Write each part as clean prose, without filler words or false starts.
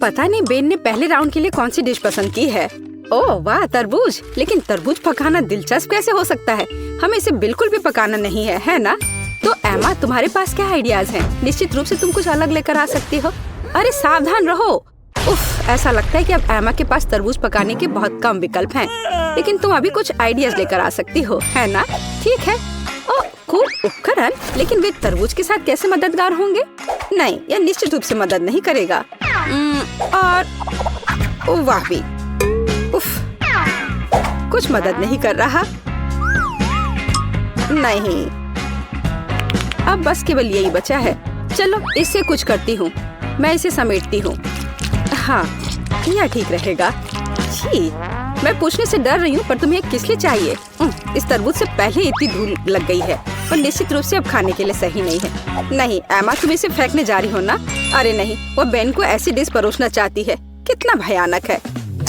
पता नहीं बेन ने पहले राउंड के लिए कौन सी डिश पसंद की है। ओह वाह, तरबूज। लेकिन तरबूज पकाना दिलचस्प कैसे हो सकता है? हमें इसे बिल्कुल भी पकाना नहीं है ना? तो एमा, तुम्हारे पास क्या आइडियाज हैं? निश्चित रूप से तुम कुछ अलग लेकर आ सकती हो। अरे सावधान रहो। उफ, ऐसा लगता है कि अब एमा के पास तरबूज पकाने के बहुत कम विकल्प हैं। लेकिन तुम अभी कुछ आइडियाज लेकर आ सकती हो, है ना? ठीक है। ओह, खूब उपकरण, लेकिन वे तरबूज के साथ कैसे मददगार होंगे? नहीं, यह निश्चित रूप से मदद नहीं करेगा। और वाह भी, उफ, कुछ मदद नहीं कर रहा। नहीं, अब बस केवल यही बचा है। चलो इससे कुछ करती हूँ। मैं इसे समेटती हूँ। हाँ, यह ठीक रहेगा। छी, मैं पूछने से डर रही हूँ, पर तुम्हें किस लिए चाहिए? इस तरबूज से पहले इतनी धूल लग गई है और निश्चित रूप से अब खाने के लिए सही नहीं है। नहीं एमा, तुम इसे फेंकने जा रही हो ना? अरे नहीं, वो बेन को ऐसी डिश परोसना चाहती है। कितना भयानक है।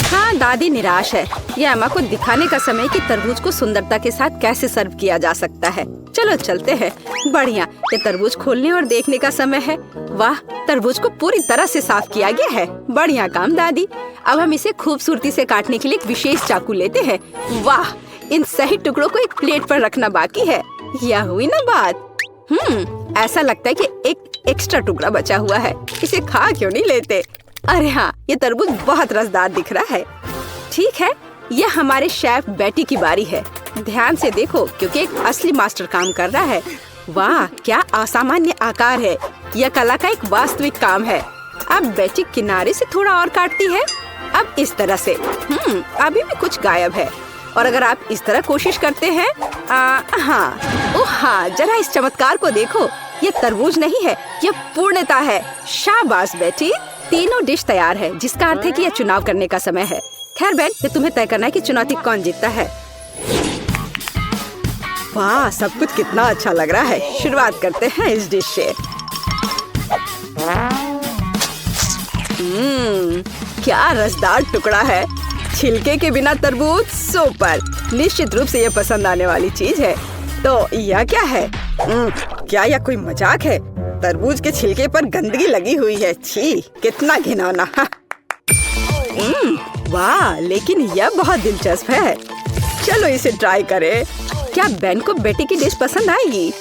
हाँ, दादी निराश है। यह एमा को दिखाने का समय कि तरबूज को सुंदरता के साथ कैसे सर्व किया जा सकता है। चलो चलते हैं। बढ़िया, ये तरबूज खोलने और देखने का समय है। वाह, तरबूज को पूरी तरह से साफ किया गया है। बढ़िया काम दादी। अब हम इसे खूबसूरती से काटने के लिए एक विशेष चाकू लेते हैं। वाह, इन सही टुकड़ों को एक प्लेट पर रखना बाकी है। यह हुई ना बात। ऐसा लगता है कि एक एक्स्ट्रा टुकड़ा बचा हुआ है। इसे खा क्यों नहीं लेते? अरे हाँ, ये तरबूज बहुत रसदार दिख रहा है। ठीक है, यह हमारे शेफ बेटी की बारी है। ध्यान से देखो, क्योंकि एक असली मास्टर काम कर रहा है। वाह, क्या असामान्य आकार है। यह कला का एक वास्तविक काम है। अब बेटी किनारे से थोड़ा और काटती है। अब इस तरह से। अभी भी कुछ गायब है। और अगर आप इस तरह कोशिश करते हैं, हाँ, ओह हाँ, जरा इस चमत्कार को देखो। ये तरबूज नहीं है, यह पूर्णता है। शाबाश बेटी, तीनों डिश तैयार है, जिसका अर्थ है कि यह चुनाव करने का समय है। खैर बेन, ये तुम्हें तय करना है कि चुनौती कौन जीतता है। वाह, सब कुछ कितना अच्छा लग रहा है। शुरुआत करते हैं इस डिश से। क्या रसदार टुकड़ा है। छिलके के बिना तरबूज सुपर। निश्चित रूप से यह पसंद आने वाली चीज है। तो यह क्या है? क्या यह कोई मजाक है? तरबूज के छिलके पर गंदगी लगी हुई है। छी, कितना घिनौना। वाह, लेकिन यह बहुत दिलचस्प है। चलो इसे ट्राई करें। क्या बेन को बेटी की डिश पसंद आएगी?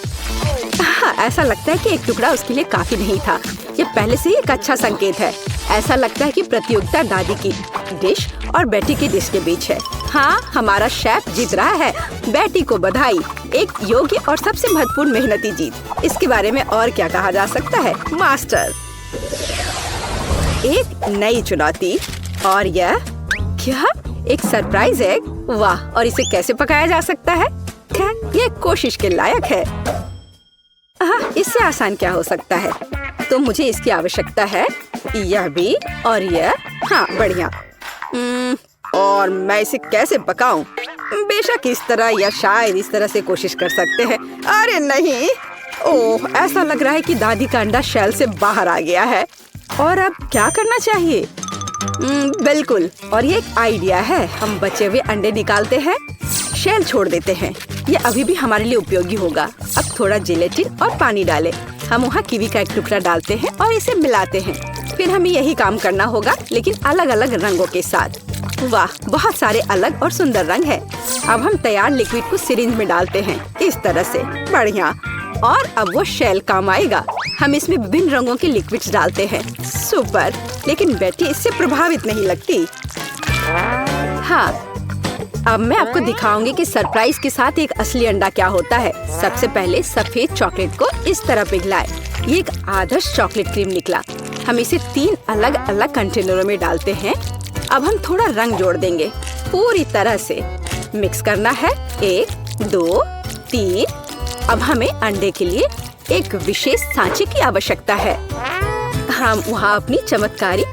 हाँ, ऐसा लगता है कि एक टुकड़ा उसके लिए काफी नहीं था। ये पहले से ही एक अच्छा संकेत है। ऐसा लगता है कि प्रतियोगिता दादी की डिश और बेटी की डिश के बीच है। हाँ, हमारा शेफ जीत रहा है। बेटी को बधाई। एक योग्य और सबसे महत्वपूर्ण मेहनती जीत। इसके बारे में और क्या कहा जा सकता है? मास्टर। एक नई चुनौती। और यह क्या? एक सरप्राइज एग। वाह, और इसे कैसे पकाया जा सकता है? खैर, ये कोशिश के लायक है। हाँ, इससे आसान क्या हो सकता है? तो मुझे इसकी आवश्यकता है। यह भी और यह। हाँ, बढ़िया। और मैं इसे कैसे पकाऊं? बेशक इस तरह या शायद इस तरह से कोशिश कर सकते हैं। अरे नहीं, ओह, ऐसा लग रहा है कि दादी का अंडा शेल से बाहर आ गया है। और अब क्या करना चाहिए? बिल्कुल, और ये एक आइडिया है। हम बचे हुए अंडे निकालते हैं, शेल छोड़ देते हैं। ये अभी भी हमारे लिए उपयोगी होगा। अब थोड़ा जेलेटिन और पानी डालें। हम वहाँ कीवी का एक टुकड़ा डालते हैं और इसे मिलाते हैं। फिर हमें यही काम करना होगा, लेकिन अलग अलग रंगों के साथ। वाह, बहुत सारे अलग और सुंदर रंग है। अब हम तैयार लिक्विड को सिरिंज में डालते हैं, इस तरह से। बढ़िया। और अब वो शेल काम आएगा। हम इसमें विभिन्न रंगों के लिक्विड्स डालते हैं। सुपर। लेकिन बेटी इससे प्रभावित नहीं लगती। हाँ, अब मैं आपको दिखाऊंगी कि सरप्राइज के साथ एक असली अंडा क्या होता है। सबसे पहले सफेद चॉकलेट को इस तरह पिघलाएं। ये एक आदर्श चॉकलेट क्रीम निकला। हम इसे 3 अलग अलग कंटेनरों में डालते हैं। अब हम थोड़ा रंग जोड़ देंगे। पूरी तरह से मिक्स करना है। 1, 2, 3। अब हमें अंडे के लिए एक विशेष सांचे की आवश्यकता है। हम वहाँ अपनी चमत्कारी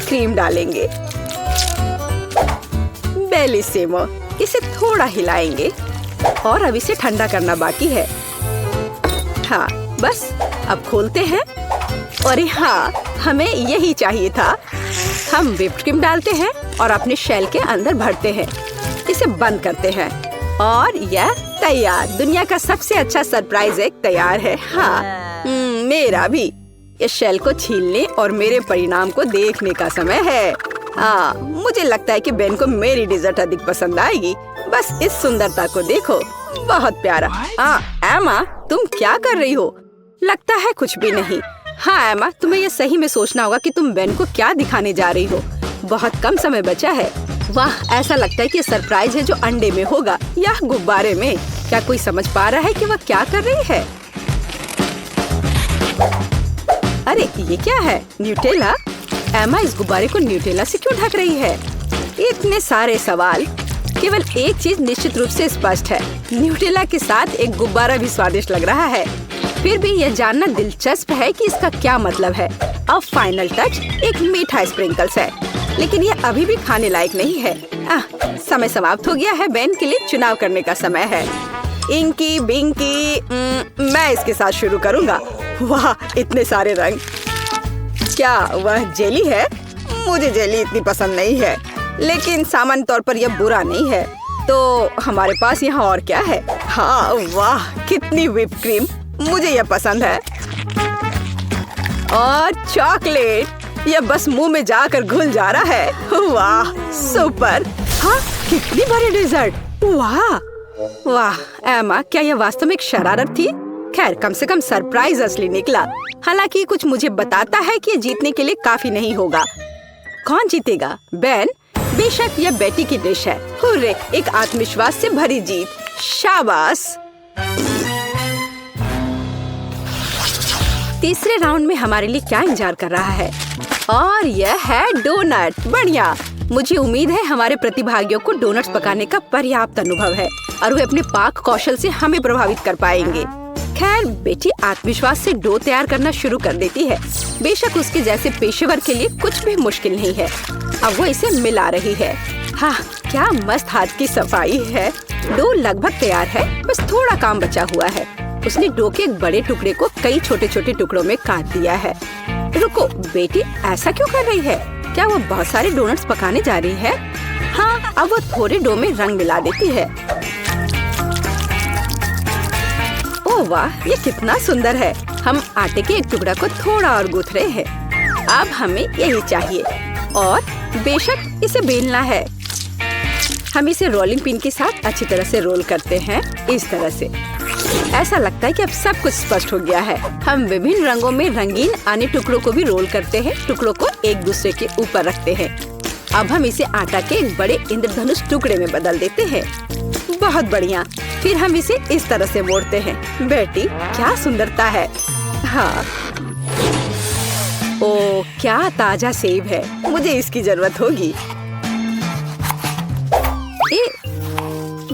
क्रीम डालेंगे। बेलिसिमो। इसे थोड़ा हिलाएंगे और अब इसे ठंडा करना बाकी है। हाँ, बस अब खोलते हैं। और हाँ, हमें यही चाहिए था। हम व्हिप्ड क्रीम डालते हैं और अपने शेल के अंदर भरते हैं। इसे बंद करते हैं और यह तैयार। दुनिया का सबसे अच्छा सरप्राइज एग तैयार है। हाँ, मेरा भी। ये शेल को छीलने और मेरे परिणाम को देखने का समय है। मुझे लगता है कि बेन को मेरी डिजर्ट अधिक पसंद आएगी। बस इस सुंदरता को देखो, बहुत प्यारा। एमा, तुम क्या कर रही हो? लगता है कुछ भी नहीं। हाँ एमा, तुम्हें ये सही में सोचना होगा कि तुम बेन को क्या दिखाने जा रही हो। बहुत कम समय बचा है। वाह, ऐसा लगता है कि सरप्राइज है जो अंडे में होगा या गुब्बारे में। क्या कोई समझ पा रहा है कि वह क्या कर रही है? अरे ये क्या है? न्यूटेला? एमा इस गुब्बारे को न्यूटेला से क्यों ढक रही है? इतने सारे सवाल। केवल एक चीज निश्चित रूप से स्पष्ट है, न्यूटेला के साथ एक गुब्बारा भी स्वादिष्ट लग रहा है। फिर भी यह जानना दिलचस्प है कि इसका क्या मतलब है। अब फाइनल टच एक मीठा स्प्रिंकल्स है, लेकिन यह अभी भी खाने लायक नहीं है। समय समाप्त हो गया है। बेन के लिए चुनाव करने का समय है। इंकी बिंकी, मैं इसके साथ शुरू करूँगा। वाह, इतने सारे रंग। क्या वह जेली है? मुझे जेली इतनी पसंद नहीं है, लेकिन सामान्य तौर पर यह बुरा नहीं है। तो हमारे पास यहाँ और क्या है? हाँ, वाह कितनी व्हिप क्रीम, मुझे यह पसंद है। और चॉकलेट, यह बस मुंह में जाकर घुल जा रहा है। वाह सुपर। हाँ, कितनी बड़ी डिजर्ट। वाह वाह एमा, क्या यह वास्तव में एक शरारत थी? खैर, कम से कम सरप्राइज असली निकला। हालांकि कुछ मुझे बताता है कि जीतने के लिए काफी नहीं होगा। कौन जीतेगा? बेन? बेशक यह बेटी की डिश है। हुर्रे, एक आत्मविश्वास से भरी जीत। शाबाश। तीसरे राउंड में हमारे लिए क्या इंतजार कर रहा है? और यह है डोनट। बढ़िया। मुझे उम्मीद है हमारे प्रतिभागियों को डोनट्स पकाने का पर्याप्त अनुभव है और वे अपने पाक कौशल से हमें प्रभावित कर पाएंगे। खैर, बेटी आत्मविश्वास से डो तैयार करना शुरू कर देती है। बेशक उसके जैसे पेशेवर के लिए कुछ भी मुश्किल नहीं है। अब वो इसे मिला रही है। हाँ, क्या मस्त हाथ की सफाई है। डो लगभग तैयार है, बस थोड़ा काम बचा हुआ है। उसने डो के एक बड़े टुकड़े को कई छोटे छोटे टुकड़ों में काट दिया है। रुको, बेटी ऐसा क्यों कर रही है? क्या वो बहुत सारे डोनट्स पकाने जा रही है? हाँ, अब वो थोड़े डो में रंग मिला देती है। ओह वाह, ये कितना सुंदर है। हम आटे के एक टुकड़ा को थोड़ा और गूंथ रहे हैं। अब हमें यही चाहिए और बेशक इसे बेलना है। हम इसे रोलिंग पिन के साथ अच्छी तरह से रोल करते हैं, इस तरह से। ऐसा लगता है कि अब सब कुछ स्पष्ट हो गया है। हम विभिन्न रंगों में रंगीन अन्य टुकड़ों को भी रोल करते हैं, टुकड़ों को एक दूसरे के ऊपर रखते हैं। अब हम इसे आटा के एक बड़े इंद्रधनुष टुकड़े में बदल देते हैं। बहुत बढ़िया। फिर हम इसे इस तरह से मोड़ते हैं। बेटी, क्या सुंदरता है। हाँ, ओ क्या ताजा सेब है, मुझे इसकी जरूरत होगी।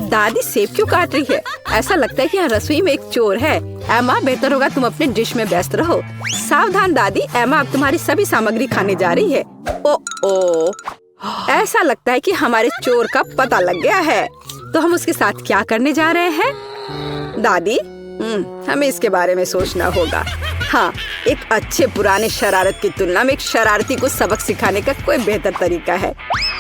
दादी सेब क्यों काट रही है? ऐसा लगता है कि यहाँ रसोई में एक चोर है। एमा, बेहतर होगा तुम अपने डिश में व्यस्त रहो। सावधान दादी, एमा अब तुम्हारी सभी सामग्री खाने जा रही है। ओ, ऐसा लगता है कि हमारे चोर का पता लग गया है। तो हम उसके साथ क्या करने जा रहे हैं? दादी, हमें इसके बारे में सोचना होगा। हाँ, एक अच्छे पुराने शरारत की तुलना में एक शरारती को सबक सिखाने का कोई बेहतर तरीका है।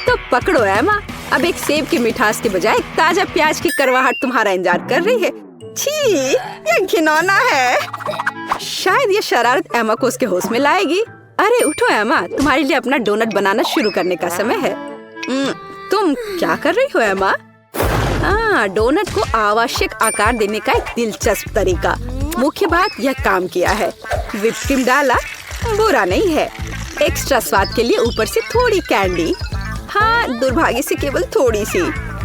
तो पकड़ो एमा, अब एक सेब की मिठास के बजाय एक ताजा प्याज की करवाहट तुम्हारा इंतजार कर रही है। छी, ये घिनौना है। शायद ये शरारत एमा को उसके होश में लाएगी। अरे उठो एमा, तुम्हारे लिए अपना डोनट बनाना शुरू करने का समय है। तुम क्या कर रही हो एमा? हाँ, डोनट को आवश्यक आकार देने का एक दिलचस्प तरीका। मुख्य बात, यह काम किया है। व्हिप क्रीम डाला, बुरा नहीं है। एक्स्ट्रा स्वाद के लिए ऊपर से थोड़ी कैंडी। हाँ, दुर्भाग्य से केवल थोड़ी सी।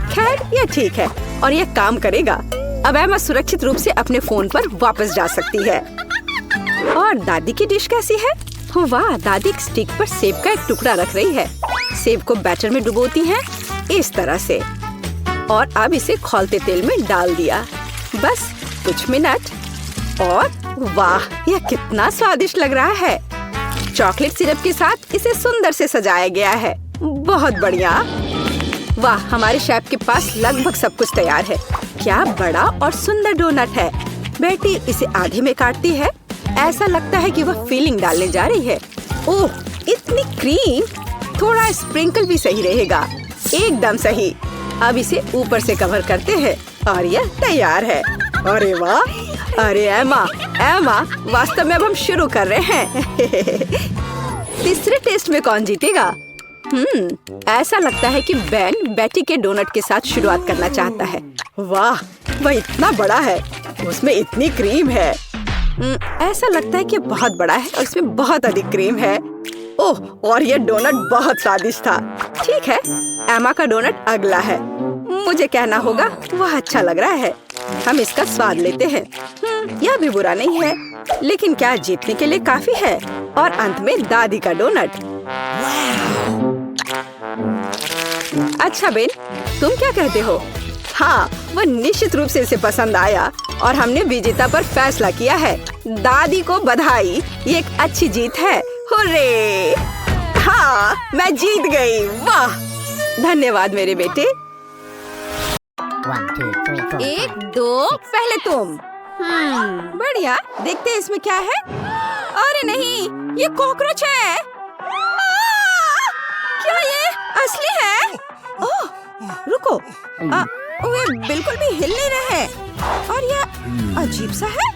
खैर, यह ठीक है और यह काम करेगा। अब एमा सुरक्षित रूप से अपने फोन पर वापस जा सकती है। और दादी की डिश कैसी है? वाह, दादी एक स्टिक पर सेब का एक टुकड़ा रख रही है। सेब को बैटर में डुबोती हैं, इस तरह से, और अब इसे खौलते तेल में डाल दिया। बस कुछ मिनट और वाह, यह कितना स्वादिष्ट लग रहा है। चॉकलेट सिरप के साथ इसे सुंदर से सजाया गया है। बहुत बढ़िया। वाह, हमारे शेफ के पास लगभग सब कुछ तैयार है। क्या बड़ा और सुंदर डोनट है। बेटी इसे आधे में काटती है। ऐसा लगता है कि वह फिलिंग डालने जा रही है। ओह, इतनी क्रीम। थोड़ा स्प्रिंकल भी सही रहेगा। एकदम सही। अब इसे ऊपर से कवर करते हैं और यह तैयार है। अरे वाह, अरे एमा, एमा, वास्तव में अब हम शुरू कर रहे हैं। तीसरे टेस्ट में कौन जीतेगा? ऐसा लगता है कि बेन बेटी के डोनट के साथ शुरुआत करना चाहता है। वाह, वह इतना बड़ा है, उसमें इतनी क्रीम है। ऐसा लगता है कि बहुत बड़ा है और इसमें बहुत अधिक क्रीम है। ओह, और ये डोनट बहुत स्वादिष्ट था। ठीक है, एमा का डोनट अगला है। मुझे कहना होगा वह अच्छा लग रहा है। हम इसका स्वाद लेते हैं। यह भी बुरा नहीं है, लेकिन क्या जीतने के लिए काफी है? और अंत में दादी का डोनट। अच्छा बेन, तुम क्या कहते हो? हाँ, वह निश्चित रूप से इसे पसंद आया और हमने विजेता पर फैसला किया है। दादी को बधाई, ये एक अच्छी जीत है। हुर्रे! हाँ, मैं जीत गई। वाह, धन्यवाद मेरे बेटे। 1, 2, 3, 4, 1, 2, पहले तुम। बढ़िया, देखते हैं इसमें क्या है। अरे नहीं, ये कॉकरोच है। क्या ये असली है? ओह, रुको, वे बिल्कुल भी हिल नहीं रहे हैं और यह अजीब सा है।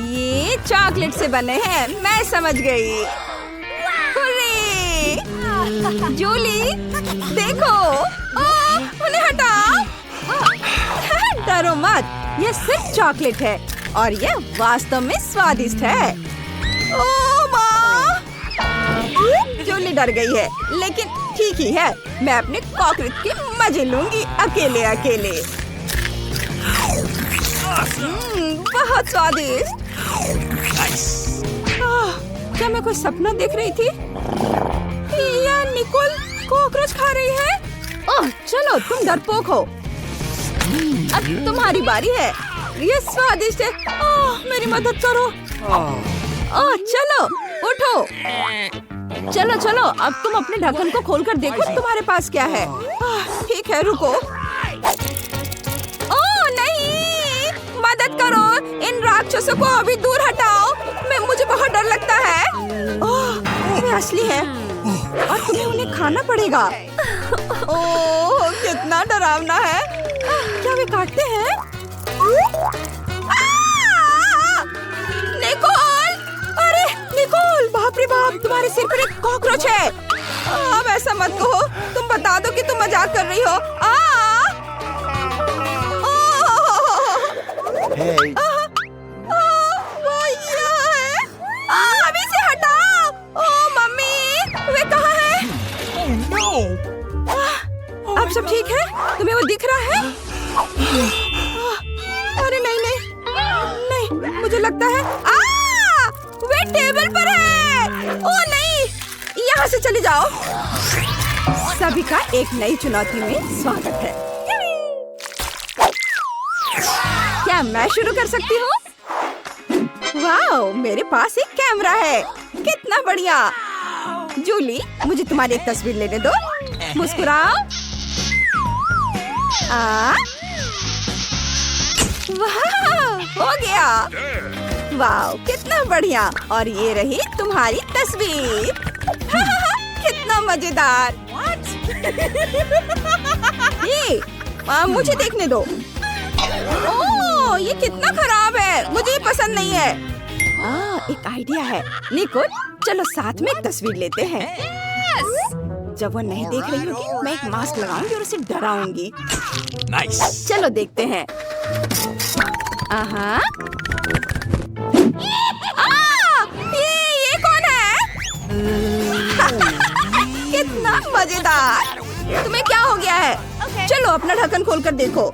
ये चॉकलेट से बने हैं, मैं समझ गई। हुर्रे! जूली, देखो, उन्हें हटाओ। डरो मत, ये सिर्फ चॉकलेट है और ये वास्तव में स्वादिष्ट है। ओह माँ! जूली डर गई है, लेकिन ठीक ही है। मैं अपने कॉकरोच के मजे लूंगी अकेले अकेले। बहुत स्वादिष्ट। क्या मैं कोई सपना देख रही थी? या निकोल कॉकरोच खा रही है? ओह, चलो, तुम डरपोक हो। अब तुम्हारी बारी है। ये स्वादिष्ट है। ओह, मेरी मदद करो। ओह, चलो, उठो। चलो चलो, अब तुम अपने ढक्कन को खोलकर देखो तुम्हारे पास क्या है। ठीक है, रुको। ओह नहीं, मदद करो, इन राक्षसों को अभी दूर हटाओ। मुझे बहुत डर लगता है। ओह, वे असली है और तुम्हें उन्हें खाना पड़ेगा। ओह, कितना डरावना है। क्या वे काटते हैं? निकोल! अरे निकोल, बाप रे बाप, तुम्हारे सिर पर एक कॉकरोच है। अब ऐसा मत कहो, तुम बता दो कि तुम मजाक कर रही हो। Hey. वो यहाँ है। अभी से हटाओ। ओह मम्मी, वे कहाँ है? Oh no! अब सब ठीक है? तुम्हें वो दिख रहा है? अरे नहीं नहीं नहीं, मुझे लगता है वे टेबल पर है। ओह नहीं, यहाँ से चले जाओ। सभी का एक नई चुनौती में स्वागत है। क्या मैं शुरू कर सकती हूँ? वाह, मेरे पास एक कैमरा है। कितना बढ़िया। जूली, मुझे तुम्हारी एक तस्वीर लेने दो। मुस्कुराओ। वाह, हो गया। वाह, कितना बढ़िया। और ये रही तुम्हारी तस्वीर। कितना मजेदार। ये मुझे देखने दो। ओह, ये कितना खराब है, मुझे ये पसंद नहीं है। एक आइडिया है। निकोल, चलो साथ में एक तस्वीर लेते हैं। जब वो नहीं देख रही होगी, मैं एक मास्क लगाऊंगी और उसे डराऊंगी। Nice. चलो देखते हैं। ये कौन है? कितना मजेदार। तुम्हें क्या हो गया है? चलो अपना ढक्कन खोलकर देखो।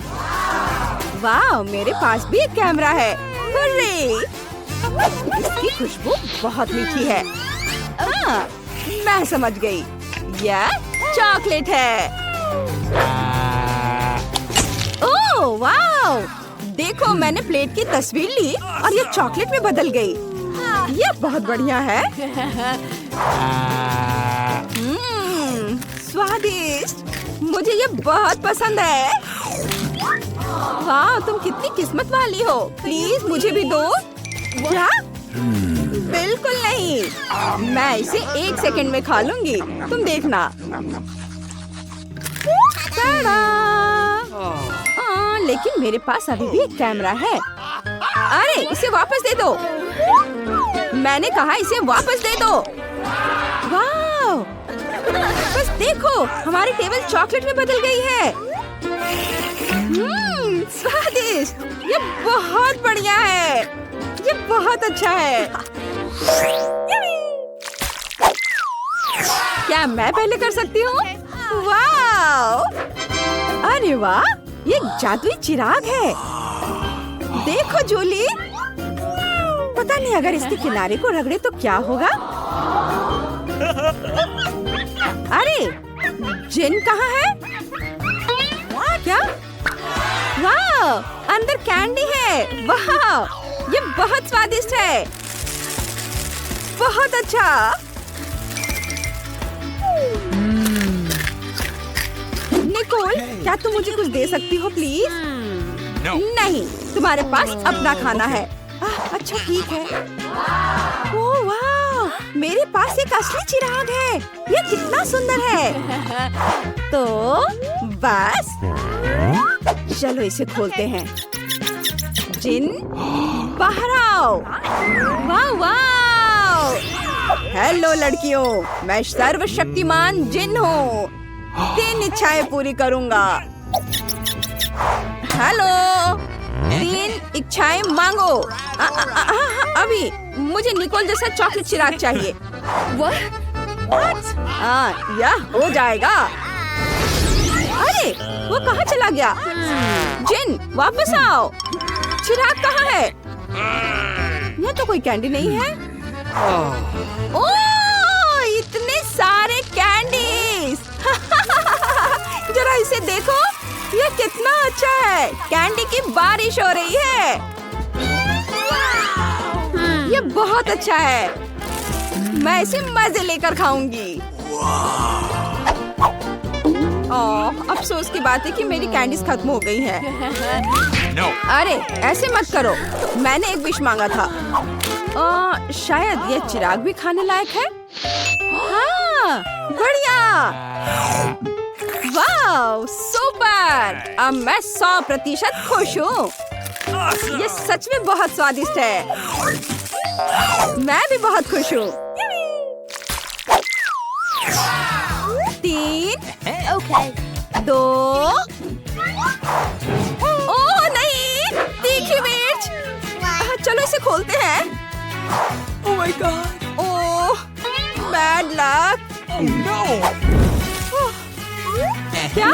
वाह, मेरे पास भी एक कैमरा है। हुर्रे! इसकी खुशबू बहुत मीठी है। मैं समझ गई, यह चॉकलेट है। ओह वाह, देखो, मैंने प्लेट की तस्वीर ली और ये चॉकलेट में बदल गई। ये बहुत बढ़िया है। स्वादिष्ट, मुझे ये बहुत पसंद है। वाह, तुम कितनी किस्मत वाली हो। प्लीज मुझे भी दो। क्या? बिल्कुल नहीं, मैं इसे 1 सेकंड में खा लूंगी, तुम देखना। लेकिन मेरे पास अभी भी एक कैमरा है। अरे इसे वापस दे दो। मैंने कहा इसे वापस दे दो। वाह! बस देखो, हमारी टेबल चॉकलेट में बदल गई है। स्वादिष्ट! ये बहुत बढ़िया है। ये बहुत अच्छा है। क्या मैं पहले कर सकती हूँ? वाह! अरे वाह! ये एक जादुई चिराग है। देखो जूली, पता नहीं अगर इसके किनारे को रगड़े तो क्या होगा। अरे जिन कहाँ है? क्या? वाह! अंदर कैंडी है। वाह! ये बहुत स्वादिष्ट है। बहुत अच्छा। निकोल, क्या तुम मुझे कुछ दे सकती हो प्लीज? No. नहीं, तुम्हारे पास अपना खाना है। अच्छा ठीक है। ओह वाह! मेरे पास एक असली चिराग है। ये कितना सुंदर है। तो बस चलो इसे खोलते हैं। जिन, बाहर आओ। वाह वाह! हेलो लड़कियों, मैं सर्वशक्तिमान जिन हूँ। 3 इच्छाएं पूरी करूँगा। हेलो, 3 इच्छाएं मांगो। अभी मुझे निकोल जैसा चॉकलेट चिराग चाहिए। यह हो जाएगा। अरे वो कहाँ चला गया? जिन वापस आओ। चिराग कहाँ है? यह तो कोई कैंडी नहीं है। ओह, इतने सारे कैंडीज। जरा इसे देखो, ये कितना अच्छा है। कैंडी की बारिश हो रही है। ये बहुत अच्छा है। मैं इसे मजे लेकर खाऊंगी। ओह, अफसोस की बात है कि मेरी कैंडीज खत्म हो गई हैं। No. अरे ऐसे मत करो, मैंने एक विश मांगा था। शायद ये चिराग भी खाने लायक है। हाँ, बढ़िया। वाह, सुपर! अब मैं 100% खुश हूँ। Awesome. ये सच में बहुत स्वादिष्ट है। मैं भी बहुत खुश हूँ। 3, 2। ओह नहीं, तीखी मिर्च। चलो इसे खोलते हैं। Oh my God. Oh, bad luck. Oh no. क्या?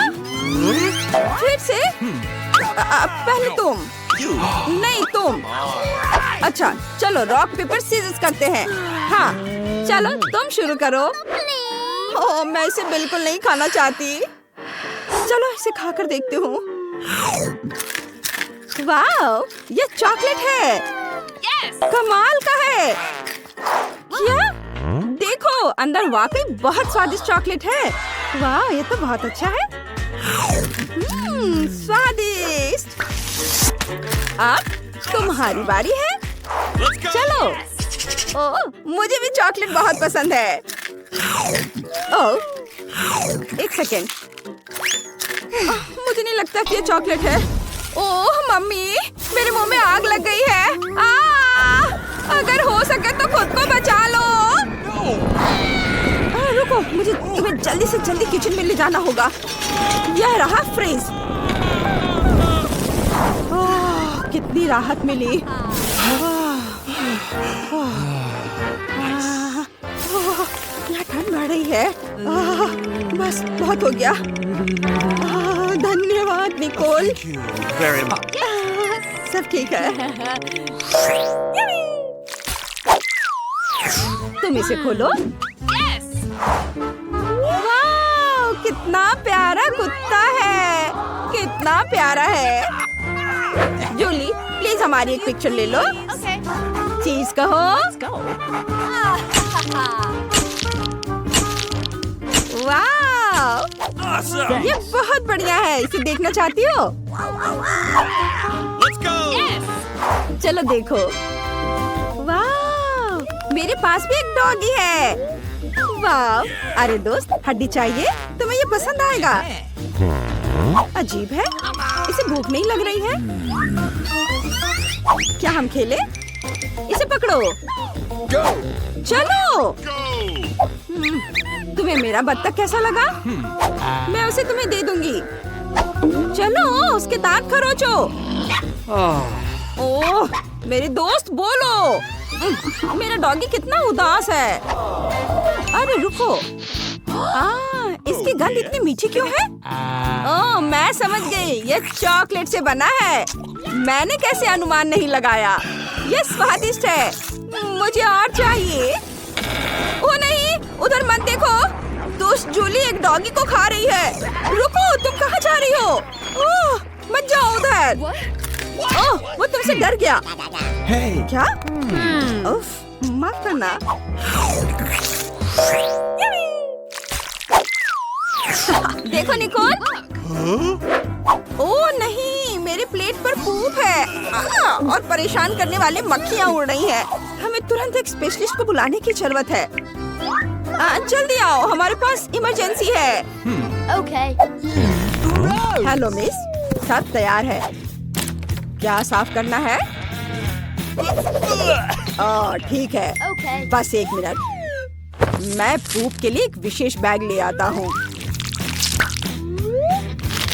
फिर से? पहले तुम। You. नहीं तुम। अच्छा चलो रॉक पेपर सीजर्स करते हैं। हाँ चलो तुम शुरू करो। ओह, मैं इसे बिल्कुल नहीं खाना चाहती। चलो इसे खाकर देखती हूँ। वाह, ये चॉकलेट है। कमाल का है। क्या? देखो, अंदर वाकई बहुत स्वादिष्ट चॉकलेट है। वाह, ये तो बहुत अच्छा है। स्वादिष्ट। अब तुम्हारी बारी है। Let's go. चलो। ओह, मुझे भी चॉकलेट बहुत पसंद है। ओह, एक सेकेंड। मुझे नहीं लगता कि ये चॉकलेट है। ओह मम्मी, मेरे मुंह में आग लग गई है। अगर हो सके तो खुद को बचा लो। रुको, मुझे तुम्हें जल्दी से जल्दी किचन में ले जाना होगा। यह रहा फ्रिज। कितनी राहत मिली। क्या ठंड बढ़ रही है। बस बहुत हो गया। धन्यवाद Nicol. Thank you very much. सब ठीक है। तुम इसे खोलो। वाह, कितना प्यारा कुत्ता है। कितना प्यारा है। जूली, प्लीज हमारी एक पिक्चर ले लो। चीज कहो। वाह, Awesome. ये बहुत बढ़िया है। इसे देखना चाहती हो? Let's go. चलो देखो। वाह, मेरे पास भी एक डॉगी है। वाह, अरे दोस्त, हड्डी चाहिए? तुम्हें ये पसंद आएगा। अजीब है, इसे इसे भूख नहीं लग रही है? क्या हम खेले? इसे पकड़ो। Go. चलो। Go. तुम्हें मेरा बत्तख कैसा लगा? मैं उसे तुम्हें दे दूंगी। चलो उसके दांत खरोचो। ओह, मेरे दोस्त बोलो। मेरा डॉगी कितना उदास है। अरे रुको। इसकी गंध इतनी मीठी क्यों है? ओह, मैं समझ गई। ये चॉकलेट से बना है। मैंने कैसे अनुमान नहीं लगाया? ये स्वादिष्ट है। मुझे और चाहिए। ओ नहीं, उधर मत देखो। दुष्ट जूली एक डॉगी को खा रही है। रुको, तुम कहाँ जा रही हो? ओह, मत जाओ उधर। ओह, वो तुमसे डर गया। Hey. क्या? उफ, माफ करना। देखो निकोल। ओह नहीं, मेरे प्लेट पर पूप है। और परेशान करने वाले मक्खियाँ उड़ रही हैं। हमें तुरंत एक स्पेशलिस्ट को बुलाने की जरूरत है। जल्दी आओ, हमारे पास इमरजेंसी है। Okay. हेलो मिस, सब तैयार है। क्या साफ करना है? ठीक है। Okay. बस 1 मिनट। मैं पूप के लिए एक विशेष बैग ले आता हूँ।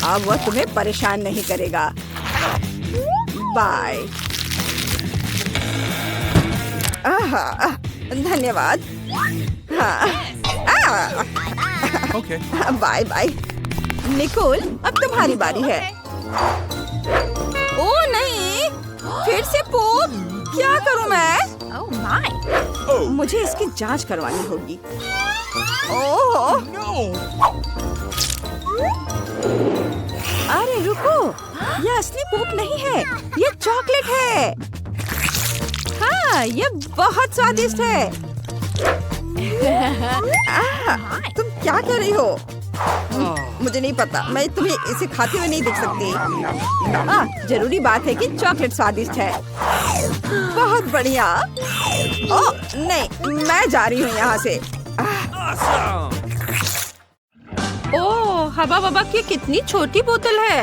अब वह तुम्हें परेशान नहीं करेगा। बाय। धन्यवाद। Okay. Bye bye. निकोल, अब तुम्हारी बारी है। ओ नहीं, फिर से पूप। क्या करूं मैं? Oh my. Oh मुझे इसकी जांच करवानी होगी। ओह, no. अरे रुको, ये असली पूप नहीं है, ये चॉकलेट है। हाँ, ये बहुत स्वादिष्ट है। तुम क्या कर रही हो? मुझे नहीं पता, मैं तुम्हें इसे खाते हुए नहीं देख सकती। जरूरी बात है कि चॉकलेट स्वादिष्ट है। बहुत बढ़िया। ओह नहीं, मैं जा रही हूँ यहाँ से। Awesome. ओह, हवा बबा की कितनी छोटी बोतल है।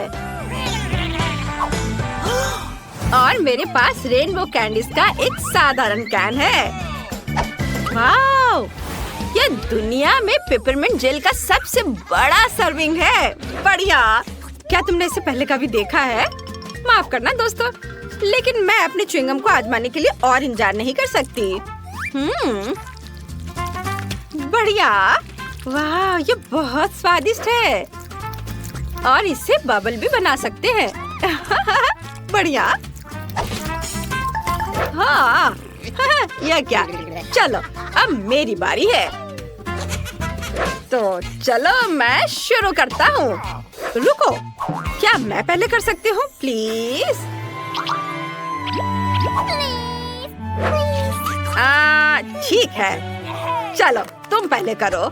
और मेरे पास रेनबो कैंडीज का एक साधारण कैन है। वाव! ये दुनिया में पेपरमिंट जेल का सबसे बड़ा सर्विंग है। बढ़िया। क्या तुमने इसे पहले कभी देखा है? माफ करना दोस्तों, लेकिन मैं अपने च्युइंगम को आजमाने के लिए और इंतजार नहीं कर सकती। बढ़िया। वाह, ये बहुत स्वादिष्ट है। और इससे बबल भी बना सकते हैं। बढ़िया। हाँ, यह क्या? चलो, अब मेरी बारी है। तो चलो मैं शुरू करता हूँ। रुको, क्या मैं पहले कर सकती हूँ प्लीज? ठीक है। चलो तुम पहले करो।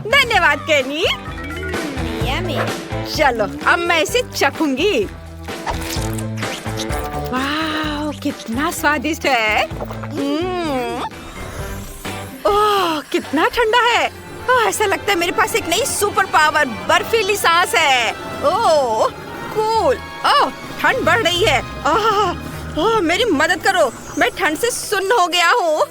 धन्यवाद केनी। चलो अब मैं इसे चखूंगी। वाह, कितना स्वादिष्ट है। ओह, कितना ठंडा है। ऐसा लगता है मेरे पास एक नई सुपर पावर बर्फीली सांस है। ओह कूल। ओह, ठंड बढ़ रही है। ओह, मेरी मदद करो, मैं ठंड से सुन्न हो गया हूँ।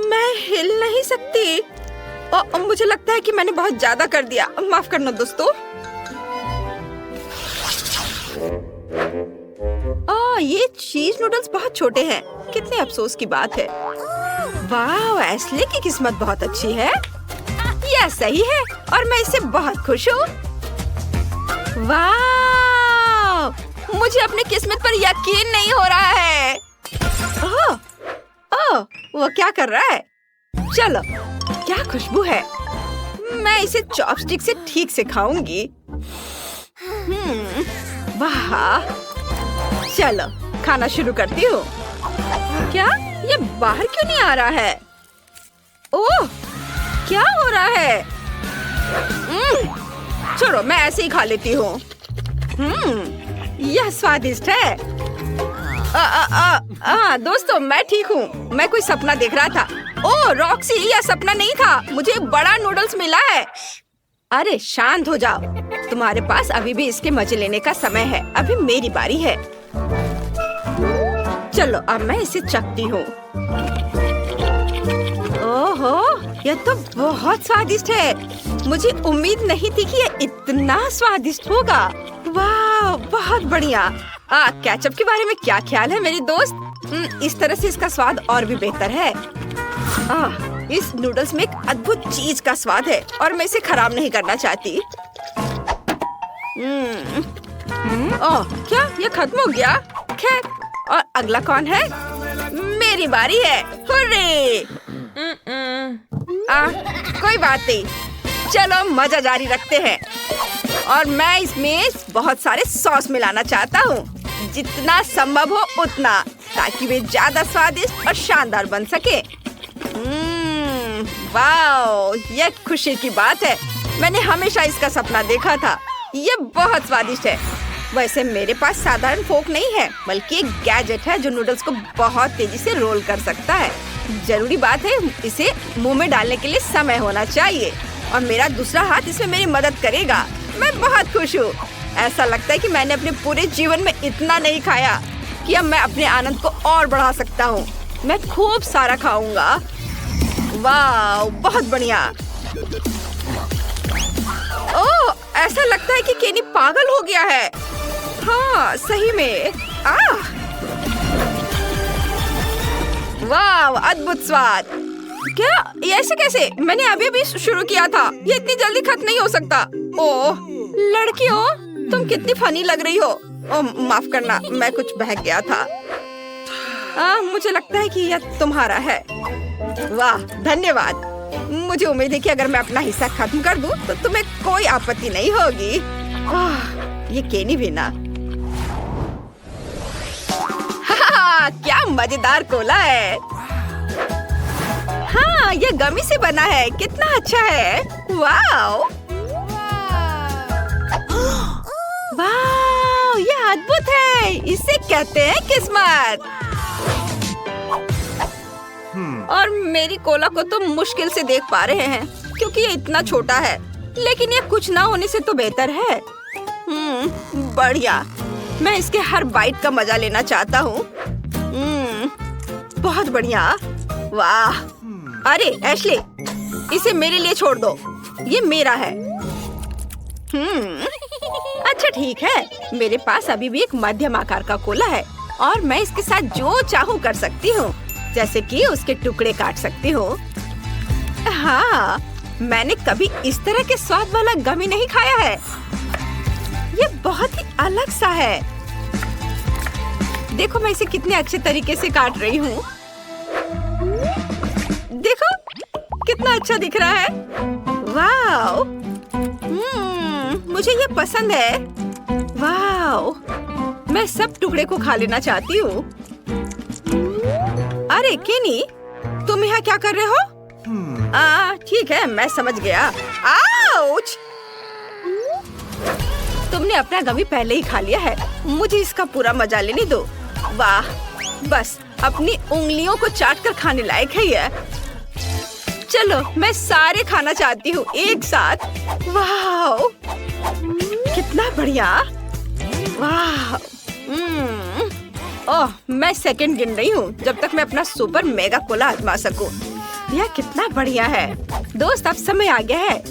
मैं हिल नहीं सकती। मुझे लगता है कि मैंने बहुत ज्यादा कर दिया। माफ करना दोस्तों। ये चीज नूडल्स बहुत छोटे हैं। कितने अफसोस की बात है। वाह, एस्ले की किस्मत बहुत अच्छी है। यह सही है और मैं इससे बहुत खुश हूँ। वाह, मुझे अपनी किस्मत पर यकीन नहीं हो रहा है। ओह, वो क्या कर रहा है? चलो, क्या खुशबू है। मैं इसे चॉपस्टिक से ठीक से खाऊंगी। वाह, चलो खाना शुरू करती हूँ। क्या ये बाहर क्यों नहीं आ रहा है? ओह, क्या हो रहा है? छोड़ो, मैं ऐसे ही खा लेती हूँ। यह स्वादिष्ट है। दोस्तों, मैं ठीक हूँ। मैं कोई सपना देख रहा था। ओह रॉक्सी, यह सपना नहीं था। मुझे बड़ा नूडल्स मिला है। अरे शांत हो जाओ। तुम्हारे पास अभी भी इसके मजे लेने का समय है। अभी मेरी बारी है। चलो अब मैं इसे चखती हूँ। ओहो, यह तो बहुत स्वादिष्ट है। मुझे उम्मीद नहीं थी कि यह इतना स्वादिष्ट होगा। वाह, बहुत बढ़िया। केचप के बारे में क्या ख्याल है मेरी दोस्त? इस तरह से इसका स्वाद और भी बेहतर है। इस नूडल्स में एक अद्भुत चीज का स्वाद है और मैं इसे खराब नहीं करना चाहती। ओह, क्या ये खत्म हो गया? खैर, और अगला कौन है? मेरी बारी है। हुर्रे! कोई बात नहीं, चलो मजा जारी रखते हैं। और मैं इसमें बहुत सारे सॉस मिलाना चाहता हूँ, जितना संभव हो उतना, ताकि वे ज्यादा स्वादिष्ट और शानदार बन सके। वाओ, ये खुशी की बात है। मैंने हमेशा इसका सपना देखा था। ये बहुत स्वादिष्ट है। वैसे मेरे पास साधारण फोक नहीं है, बल्कि एक गैजेट है जो नूडल्स को बहुत तेजी से रोल कर सकता है। जरूरी बात है, इसे मुंह में डालने के लिए समय होना चाहिए और मेरा दूसरा हाथ इसमें मेरी मदद करेगा। मैं बहुत खुश हूँ। ऐसा लगता है कि मैंने अपने पूरे जीवन में इतना नहीं खाया कि अब मैं अपने आनंद को और बढ़ा सकता हूँ। मैं खूब सारा खाऊंगा। वाह, बहुत बढ़िया। ओह, ऐसा लगता है कि केनी पागल हो गया है। हाँ, सही में। वाह, अद्भुत स्वाद। क्या ये ऐसे कैसे? मैंने अभी अभी शुरू किया था। ये इतनी जल्दी खत्म नहीं हो सकता। ओह लड़कियों, तुम कितनी फनी लग रही हो। ओह माफ करना, मैं कुछ बहक गया था। मुझे लगता है कि यह तुम्हारा है। वाह, धन्यवाद। मुझे उम्मीद है कि अगर मैं अपना हिस्सा खत्म कर दूं, तो तुम्हें कोई आपत्ति नहीं होगी। ये केनी भी ना। क्या मजेदार कोला है। हाँ, ये गमी से बना है। कितना अच्छा है। वाओ, वाओ, ये अद्भुत है। इसे कहते हैं किस्मत। और मेरी कोला को तो मुश्किल से देख पा रहे हैं, क्योंकि ये इतना छोटा है। लेकिन ये कुछ ना होने से तो बेहतर है। बढ़िया। मैं इसके हर बाइट का मजा लेना चाहता हूँ। बहुत बढ़िया। वाह। अरे एशले, इसे मेरे लिए छोड़ दो। ये मेरा है। अच्छा ठीक है। मेरे पास अभी भी एक मध्यम आकार का कोला है और मैं इसके साथ जो चाहूँ कर सकती हूँ, जैसे कि उसके टुकड़े काट सकती हूँ। हाँ, मैंने कभी इस तरह के स्वाद वाला गमी नहीं खाया है। ये बहुत ही अलग सा है। देखो मैं इसे कितने अच्छे तरीके से काट रही हूँ। देखो कितना अच्छा दिख रहा है। वाओ, मुझे ये पसंद है। वाओ, मैं सब टुकड़े को खा लेना चाहती हूँ। अरे केनी, तुम यहाँ क्या कर रहे हो? ठीक है, मैं समझ गया। आउच! तुमने अपना गमी पहले ही खा लिया है। मुझे इसका पूरा मजा लेने दो। वाह, बस अपनी उंगलियों को चाट कर खाने लायक है ये। चलो, मैं सारे खाना चाहती हूँ एक साथ। वाह, कितना बढ़िया। वाह। ओह, मैं सेकंड गिन रही हूँ जब तक मैं अपना सुपर मेगा कोला आजमा सकूं। यह कितना बढ़िया है। दोस्त, अब समय आ गया है।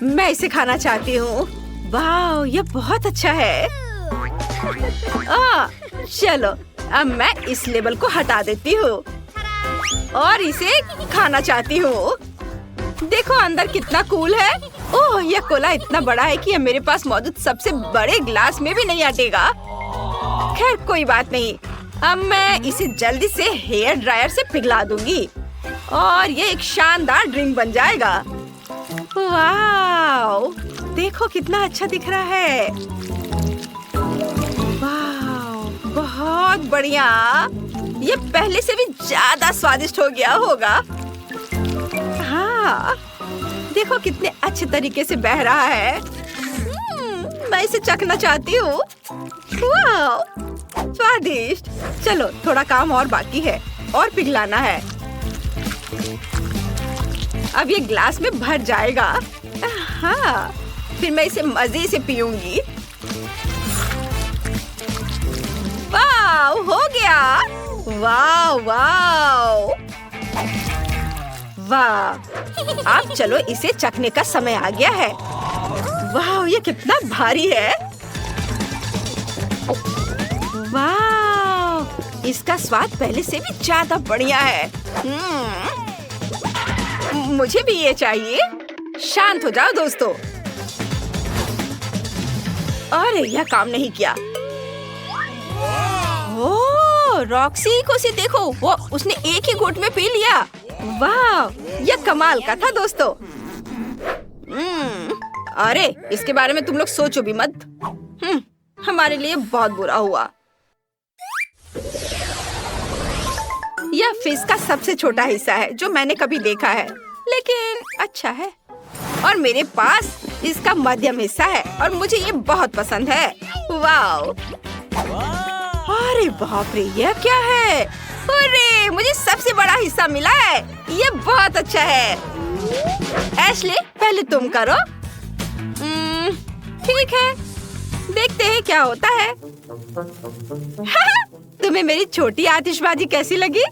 मैं इसे खाना चाहती हूँ। वाह, यह बहुत अच्छा है। चलो, अब मैं इस लेबल को हटा देती हूँ और इसे खाना चाहती हूँ। देखो अंदर कितना कूल है। ओह, यह कोला इतना बड़ा है कि यह मेरे पास मौजूद सबसे बड़े ग्लास में भी नहीं अटेगा। खैर कोई बात नहीं। अब मैं इसे जल्दी से हेयर ड्रायर से पिघला दूंगी और ये एक शानदार ड्रिंक बन जाएगा। वाओ, देखो कितना अच्छा दिख रहा है। वाओ, बहुत बढ़िया। ये पहले से भी ज्यादा स्वादिष्ट हो गया होगा। हाँ, देखो कितने अच्छे तरीके से बह रहा है। मैं इसे चखना चाहती हूँ। वाओ, स्वादिष्ट। चलो, थोड़ा काम और बाकी है और पिघलाना है। अब ये ग्लास में भर जाएगा। हाँ, फिर मैं इसे मजे से पीऊंगी। वाह, हो गया। वाह वाह वाह। अब चलो इसे चखने का समय आ गया है। वाह, ये कितना भारी है। वाह, इसका स्वाद पहले से भी ज्यादा बढ़िया है। मुझे भी ये चाहिए। शांत हो जाओ दोस्तों। अरे, यह काम नहीं किया। ओह, रॉक्सी को से देखो, वो उसने एक ही घूंट में पी लिया। वाह, यह कमाल का था दोस्तों। अरे, इसके बारे में तुम लोग सोचो भी मत। हमारे लिए बहुत बुरा हुआ। यह फिश का सबसे छोटा हिस्सा है जो मैंने कभी देखा है, लेकिन अच्छा है। और मेरे पास इसका मध्यम हिस्सा है और मुझे ये बहुत पसंद है। वाह! अरे बाप रे, यह क्या है? अरे, मुझे सबसे बड़ा हिस्सा मिला है। ये बहुत अच्छा है। एशले, पहले तुम करो। ठीक है, देखते हैं क्या होता है। तुम्हें मेरी छोटी आतिशबाजी कैसी लगी?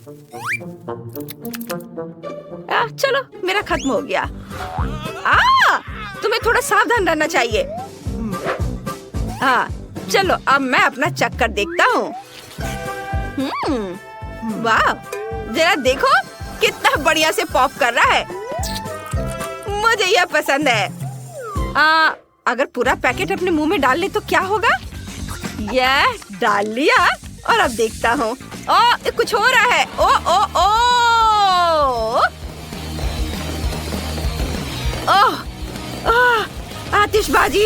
चलो, मेरा खत्म हो गया। तुम्हें थोड़ा सावधान रहना चाहिए। हाँ, चलो अब मैं अपना चक्कर देखता हूँ। वाह, जरा देखो कितना बढ़िया से पॉप कर रहा है। मुझे यह पसंद है। अगर पूरा पैकेट अपने मुंह में डाल ले तो क्या होगा? यह डाल लिया और अब देखता हूँ। कुछ हो रहा है। आतिशबाजी।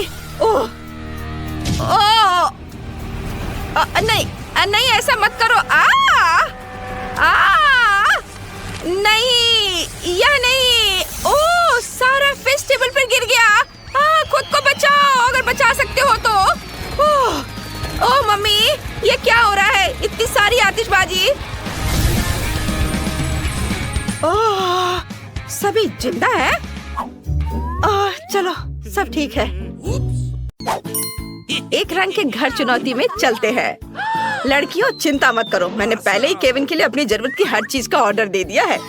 नहीं, ऐसा मत करो। नहीं, यह नहीं। सारा फिश टेबल पर गिर गया। खुद को बचाओ अगर बचा सकते हो तो। मम्मी, ये क्या हो रहा है? इतनी सारी आतिशबाजी। सभी जिंदा है। चलो, सब ठीक है। एक रंग के घर चुनौती में चलते हैं। लड़कियों, चिंता मत करो, मैंने पहले ही केविन के लिए अपनी जरूरत की हर चीज का ऑर्डर दे दिया है।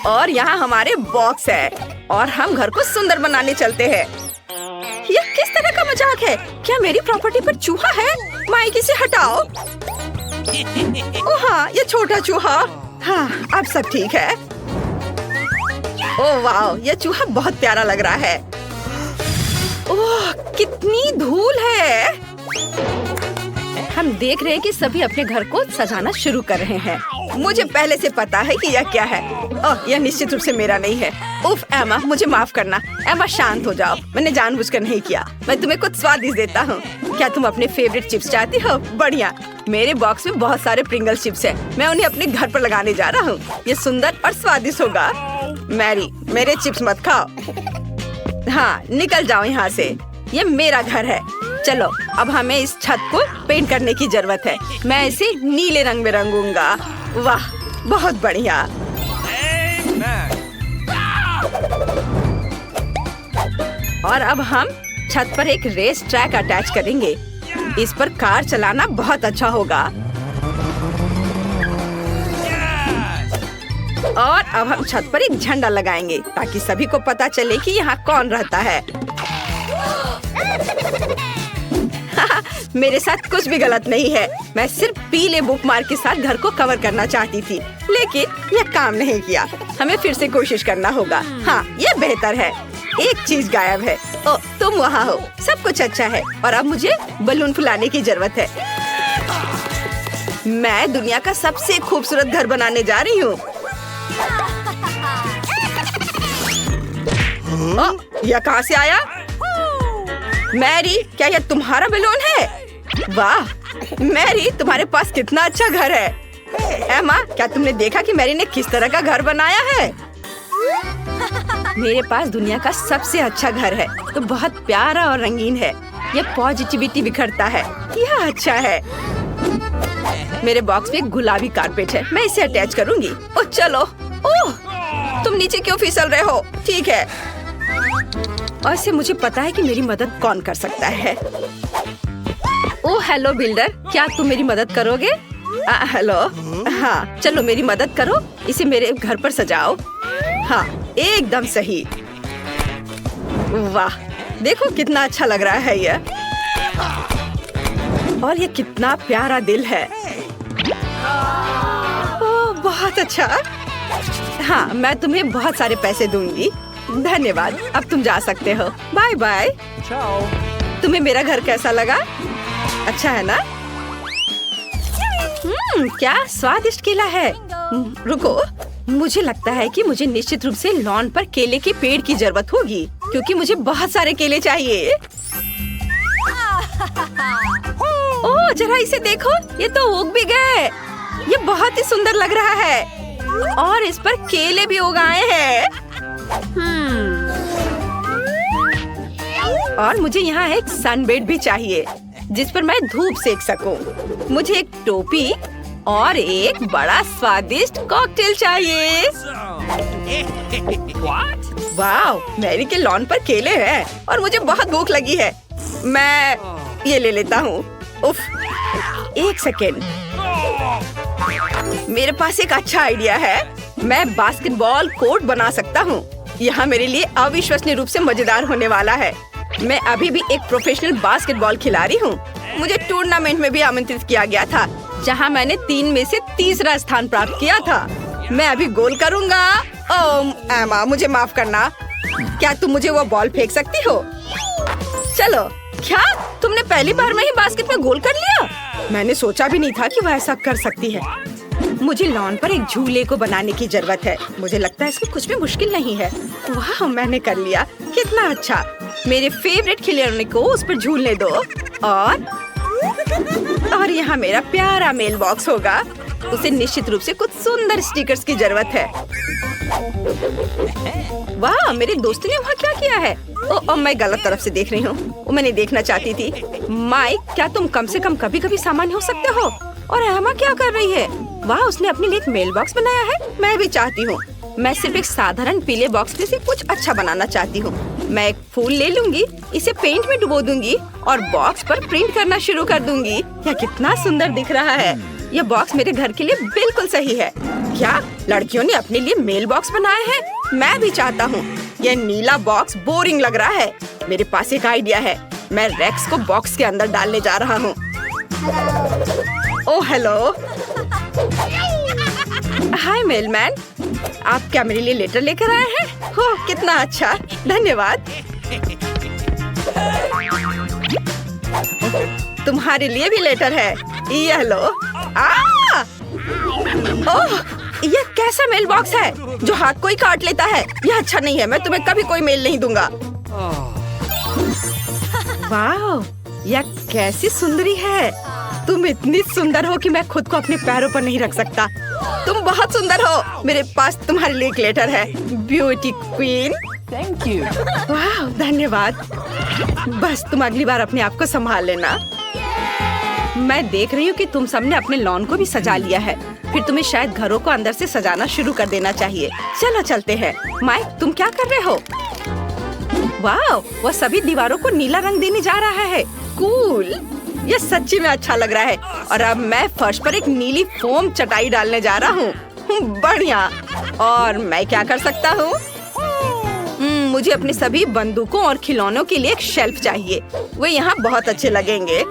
और यहाँ हमारे बॉक्स है और हम घर को सुंदर बनाने चलते हैं। ये किस तरह का मजाक है? क्या मेरी प्रॉपर्टी पर चूहा है? माइक, इसे हटाओ। हाँ, ये छोटा चूहा। हाँ, अब सब ठीक है। वाह, ये चूहा बहुत प्यारा लग रहा है। कितनी धूल है। हम देख रहे हैं कि सभी अपने घर को सजाना शुरू कर रहे हैं। मुझे पहले से पता है कि यह क्या है। यह निश्चित रूप से मेरा नहीं है। उफ, एमा, मुझे माफ करना। एमा, शांत हो जाओ, मैंने जानबूझकर नहीं किया। मैं तुम्हें कुछ स्वादिष्ट देता हूँ। क्या तुम अपने फेवरेट चिप्स चाहती हो? बढ़िया, मेरे बॉक्स में बहुत सारे प्रिंगल चिप्स हैं। मैं उन्हें अपने घर पर लगाने जा रहा हूँ। ये सुंदर और स्वादिष्ट होगा। मैरी, मेरे चिप्स मत खाओ। हाँ, निकल जाओ यहाँ से। ये मेरा घर है। चलो, अब हमें इस छत को पेंट करने की जरूरत है। मैं इसे नीले रंग में रंगूंगा। वाह, बहुत बढ़िया। और अब हम छत पर एक रेस ट्रैक अटैच करेंगे। इस पर कार चलाना बहुत अच्छा होगा। और अब हम छत पर एक झंडा लगाएंगे ताकि सभी को पता चले कि यहाँ कौन रहता है। मेरे साथ कुछ भी गलत नहीं है। मैं सिर्फ पीले बुकमार्क के साथ घर को कवर करना चाहती थी, लेकिन यह काम नहीं किया। हमें फिर से कोशिश करना होगा। हाँ, यह बेहतर है। एक चीज गायब है। तुम वहाँ हो। सब कुछ अच्छा है और अब मुझे बलून फुलाने की जरूरत है। मैं दुनिया का सबसे खूबसूरत घर बनाने जा रही हूँ। यह कहाँ से आया? मैरी, क्या यह तुम्हारा बलून है? वाह मैरी, तुम्हारे पास कितना अच्छा घर है। एमा, क्या तुमने देखा कि मैरी ने किस तरह का घर बनाया है? मेरे पास दुनिया का सबसे अच्छा घर है, तो बहुत प्यारा और रंगीन है। यह पॉजिटिविटी बिखरता है। यह अच्छा है। मेरे बॉक्स में एक गुलाबी कारपेट है, मैं इसे अटैच करूंगी। चलो। तुम नीचे क्यों फिसल रहे हो? ठीक है। और से मुझे पता है कि मेरी मदद कौन कर सकता है। ओह हेलो बिल्डर, क्या तुम मेरी मदद करोगे? हेलो, हाँ चलो मेरी मदद करो, इसे मेरे घर पर सजाओ। हाँ एकदम सही। वाह देखो कितना अच्छा लग रहा है ये, और ये कितना प्यारा दिल है। ओह बहुत अच्छा। हाँ मैं तुम्हें बहुत सारे पैसे दूंगी। धन्यवाद, अब तुम जा सकते हो। Bye bye. Ciao. तुम्हें मेरा घर कैसा लगा? अच्छा है ना? क्या स्वादिष्ट केला है। रुको, मुझे लगता है कि मुझे निश्चित रूप से लॉन पर केले के पेड़ की जरूरत होगी, क्योंकि मुझे बहुत सारे केले चाहिए। ओह जरा इसे देखो, ये तो उग भी गए। ये बहुत ही सुंदर लग रहा है, और इस पर केले भी उगाए हैं। और मुझे यहाँ एक सनबेड भी चाहिए, जिस पर मैं धूप सेक सकूं। मुझे एक टोपी और एक बड़ा स्वादिष्ट कॉकटेल चाहिए। What? वाह, मैरी के लॉन पर केले हैं और मुझे बहुत भूख लगी है। मैं ये ले लेता हूँ। उफ, एक सेकेंड, मेरे पास एक अच्छा आइडिया है। मैं बास्केटबॉल कोर्ट बना सकता हूँ। यहाँ मेरे लिए अविश्वसनीय रूप से मजेदार होने वाला है। मैं अभी भी एक प्रोफेशनल बास्केटबॉल खिलाड़ी हूँ। मुझे टूर्नामेंट में भी आमंत्रित किया गया था, जहाँ मैंने 3 में से तीसरा स्थान प्राप्त किया था। मैं अभी गोल करूँगा। ओह एमा, मुझे माफ करना। क्या तुम मुझे वो बॉल फेंक सकती हो? चलो। क्या तुमने पहली बार में ही बास्केट में गोल कर लिया? मैंने सोचा भी नहीं था कि वह ऐसा कर सकती है। मुझे लॉन पर एक झूले को बनाने की जरूरत है। मुझे लगता है इसमें कुछ भी मुश्किल नहीं है। वाह, मैंने कर लिया। कितना अच्छा। मेरे फेवरेट खिलौने को उस पर झूलने दो। और यहाँ मेरा प्यारा मेल बॉक्स होगा। उसे निश्चित रूप से कुछ सुंदर स्टिकर्स की जरूरत है। वाह, मेरे दोस्त ने वहाँ क्या किया है? ओह, मैं गलत तरफ से देख रही हूँ। वो मैं नहीं देखना चाहती थी। माइक, क्या तुम कम से कम कभी-कभी सामान्य हो सकते हो? और एमा क्या कर रही है? वाह, उसने अपने लिए एक मेल बॉक्स बनाया है। मैं भी चाहती हूँ। मैं सिर्फ एक साधारण पीले बॉक्स में से कुछ अच्छा बनाना चाहती हूँ। मैं एक फूल ले लूंगी, इसे पेंट में डुबो दूंगी और बॉक्स पर प्रिंट करना शुरू कर दूंगी। यह कितना सुंदर दिख रहा है। यह बॉक्स मेरे घर के लिए बिल्कुल सही है। क्या लड़कियों ने अपने लिए मेल बॉक्स बनाए हैं? मैं भी चाहता हूँ। यह नीला बॉक्स बोरिंग लग रहा है। मेरे पास एक आइडिया है। मैं रेक्स को बॉक्स के अंदर डालने जा रहा हूँ। ओह हेलो, हाय मेलमैन, आप क्या मेरे लिए लेटर लेकर आए हैं? ओह कितना अच्छा, धन्यवाद। तुम्हारे लिए भी लेटर है, ये लो। ओह, यह कैसा मेल बॉक्स है जो हाथ को ही काट लेता है? यह अच्छा नहीं है। मैं तुम्हें कभी कोई मेल नहीं दूंगा। वाह, यह कैसी सुंदरी है। तुम इतनी सुंदर हो कि मैं खुद को अपने पैरों पर नहीं रख सकता। तुम बहुत सुंदर हो। मेरे पास तुम्हारे लिए एक लेटर है, ब्यूटी क्वीन। Thank you. वाह, धन्यवाद। बस तुम अगली बार अपने आप को संभाल लेना। मैं देख रही हूँ कि तुम सबने अपने लॉन को भी सजा लिया है। फिर तुम्हें शायद घरों को अंदर से सजाना शुरू कर देना चाहिए। चलो चलते हैं। माइक, तुम क्या कर रहे हो? वाह, वह सभी दीवारों को नीला रंग देने जा रहा है। कूल, यह सच्ची में अच्छा लग रहा है। और अब मैं फर्श पर एक नीली फोम चटाई डालने जा रहा हूँ। बढ़िया। और मैं क्या कर सकता हूँ? मुझे अपने सभी बंदूकों और खिलौनों के लिए एक शेल्फ चाहिए। वे यहाँ बहुत अच्छे लगेंगे।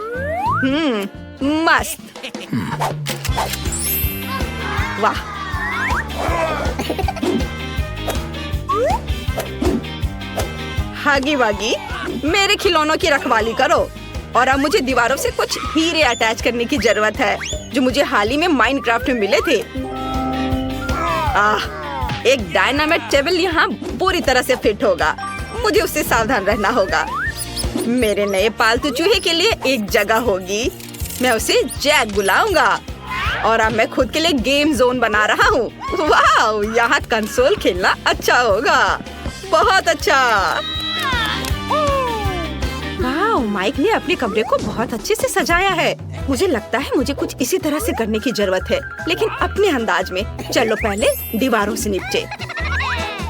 मस्त। वाह, हागी वागी, मेरे खिलौनों की रखवाली करो। और अब मुझे दीवारों से कुछ हीरे अटैच करने की जरूरत है, जो मुझे हाल ही में माइनक्राफ्ट में मिले थे। एक डायनामाइट टेबल यहाँ पूरी तरह से फिट होगा। मुझे उससे सावधान रहना होगा। मेरे नए पालतू चूहे के लिए एक जगह होगी। मैं उसे जैक बुलाऊंगा। और अब मैं खुद के लिए गेम जोन बना रहा हूँ। वाह, यहाँ कंसोल खेलना अच्छा होगा। बहुत अच्छा। वाह, माइक ने अपने कमरे को बहुत अच्छे से सजाया है। मुझे लगता है मुझे कुछ इसी तरह से करने की जरूरत है, लेकिन अपने अंदाज में। चलो पहले दीवारों से निपटे।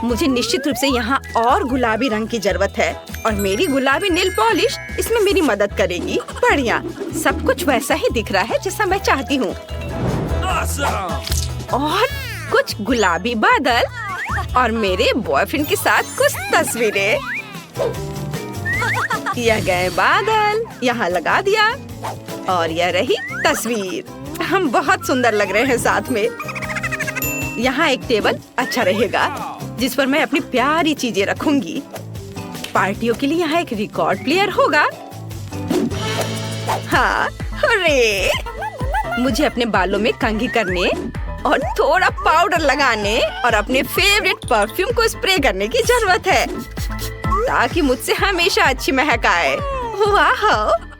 मुझे निश्चित रूप से यहाँ और गुलाबी रंग की जरूरत है और मेरी गुलाबी नेल पॉलिश इसमें मेरी मदद करेगी। बढ़िया, सब कुछ वैसा ही दिख रहा है जैसा मैं चाहती हूँ। Awesome. और कुछ गुलाबी बादल और मेरे बॉयफ्रेंड के साथ कुछ तस्वीरें। यह गए बादल, यहाँ लगा दिया और यह रही तस्वीर। हम बहुत सुंदर लग रहे हैं साथ में। यहाँ एक टेबल अच्छा रहेगा जिस पर मैं अपनी प्यारी चीजें रखूंगी। पार्टियों के लिए यहाँ एक रिकॉर्ड प्लेयर होगा। हाँ, हुर्रे! मुझे अपने बालों में कंघी करने और थोड़ा पाउडर लगाने और अपने फेवरेट परफ्यूम को स्प्रे करने की जरूरत है ताकि मुझसे हमेशा अच्छी महक आए। वाह,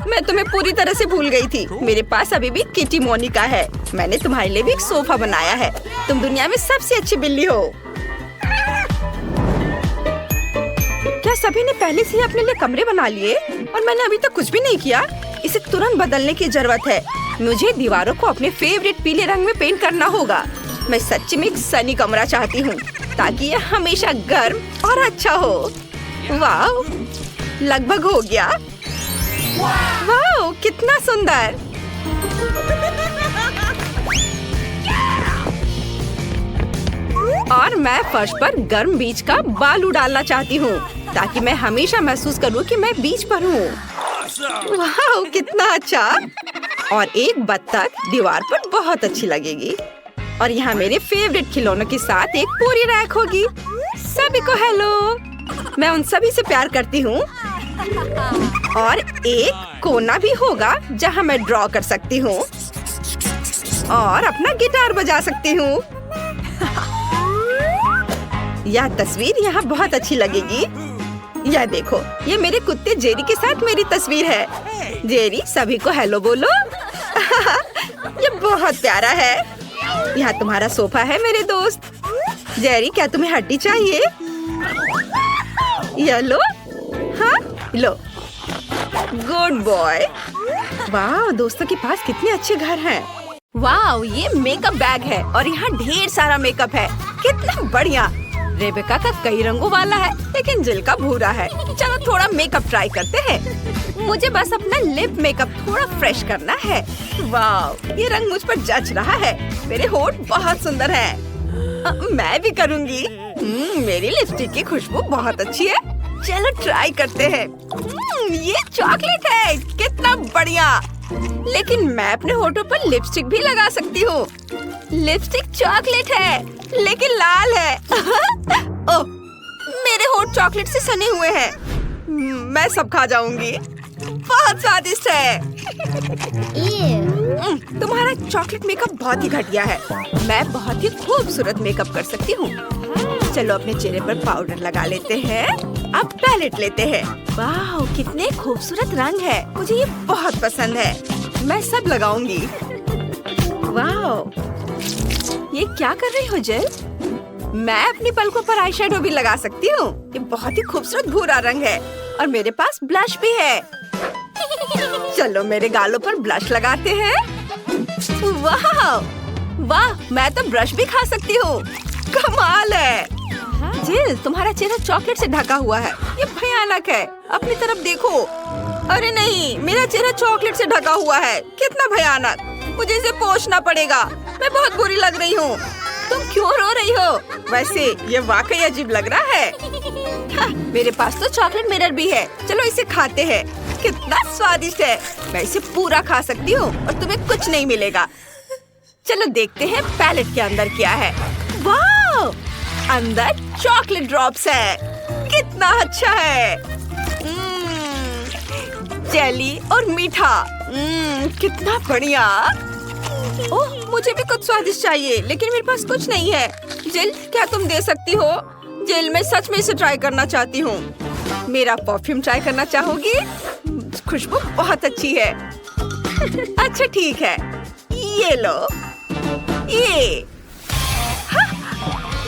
मैं तुम्हें पूरी तरह से भूल गई थी। मेरे पास अभी भी किटी मोनिका है। मैंने तुम्हारे लिए भी एक सोफा बनाया है। तुम दुनिया में सबसे अच्छी बिल्ली हो। क्या सभी ने पहले से ही अपने लिए कमरे बना लिए और मैंने अभी तक कुछ भी नहीं किया? इसे तुरंत बदलने की जरूरत है। मुझे दीवारों को अपने फेवरेट पीले रंग में पेंट करना होगा। मैं सच्ची में एक सनी कमरा चाहती हूँ ताकि यह हमेशा गर्म और अच्छा हो। वाह, लगभग हो गया। वाह, कितना सुंदर। और मैं फर्श पर गर्म बीच का बालू डालना चाहती हूँ ताकि मैं हमेशा महसूस करूँ कि मैं बीच पर हूँ। वाह, कितना अच्छा। और एक बत्तख दीवार पर बहुत अच्छी लगेगी। और यहाँ मेरे फेवरेट खिलौनों के साथ एक पूरी रैक होगी। सभी को हेलो, मैं उन सभी से प्यार करती हूँ। और एक कोना भी होगा जहाँ मैं ड्रॉ कर सकती हूँ और अपना गिटार बजा सकती हूँ। यह तस्वीर यहाँ बहुत अच्छी लगेगी। यह देखो, ये मेरे कुत्ते जेरी के साथ मेरी तस्वीर है। जेरी, सभी को हेलो बोलो। ये बहुत प्यारा है। यहाँ तुम्हारा सोफा है मेरे दोस्त। जेरी, क्या तुम्हें हड्डी चाहिए? यह लो। हाँ, लो। Good boy. वाह, दोस्तों के पास कितने अच्छे घर हैं। वाह, ये मेकअप बैग है और यहाँ ढेर सारा मेकअप है। कितना बढ़िया। रेबेका का कई रंगों वाला है लेकिन जिल का भूरा है। चलो थोड़ा मेकअप ट्राई करते हैं। मुझे बस अपना लिप मेकअप थोड़ा फ्रेश करना है। वाह, ये रंग मुझ पर जच रहा है। मेरे होंठ बहुत सुंदर हैं। मैं भी करूँगी। मेरी लिपस्टिक की खुशबू बहुत अच्छी है। चलो ट्राई करते हैं। ये चॉकलेट है, कितना बढ़िया। लेकिन मैं अपने होठों पर लिपस्टिक भी लगा सकती हूँ। लिपस्टिक चॉकलेट है लेकिन लाल है। ओह, मेरे होठ चॉकलेट से सने हुए हैं। मैं सब खा जाऊंगी। बहुत स्वादिष्ट है। तुम्हारा चॉकलेट मेकअप बहुत ही घटिया है। मैं बहुत ही खूबसूरत मेकअप कर सकती हूँ। चलो अपने चेहरे पर पाउडर लगा लेते हैं। अब पैलेट लेते हैं। वाह, कितने खूबसूरत रंग है। मुझे ये बहुत पसंद है। मैं सब लगाऊंगी। वाह, ये क्या कर रही हो जिल? मैं अपनी पलकों पर आई शेडो भी लगा सकती हूँ। ये बहुत ही खूबसूरत भूरा रंग है और मेरे पास ब्लश भी है। चलो मेरे गालों पर ब्लश लगाते हैं। वाह वाह, मैं तो ब्रश भी खा सकती हूँ। कमाल है। जिल, तुम्हारा चेहरा चॉकलेट से ढका हुआ है। ये भयानक है। अपनी तरफ देखो। अरे नहीं, मेरा चेहरा चॉकलेट से ढका हुआ है। कितना भयानक। मुझे इसे पोंछना पड़ेगा। मैं बहुत बुरी लग रही हूँ। तुम क्यों रो रही हो? वैसे ये वाकई अजीब लग रहा है। हाँ, मेरे पास तो चॉकलेट मिरर भी है। चलो इसे खाते हैं। कितना स्वादिष्ट है। मैं इसे पूरा खा सकती हूँ और तुम्हें कुछ नहीं मिलेगा। चलो देखते हैं पैलेट के अंदर क्या है। वाह, अंदर चॉकलेट ड्रॉप्स है। कितना अच्छा है। जेली और मीठा। कितना बढ़िया। ओह, मुझे भी कुछ स्वादिष्ट चाहिए लेकिन मेरे पास कुछ नहीं है। जिल, क्या तुम दे सकती हो? जिल, मैं सच में इसे ट्राई करना चाहती हूँ। मेरा परफ्यूम ट्राई करना चाहोगी? खुशबू बहुत अच्छी है। अच्छा ठीक है, ये लो। ये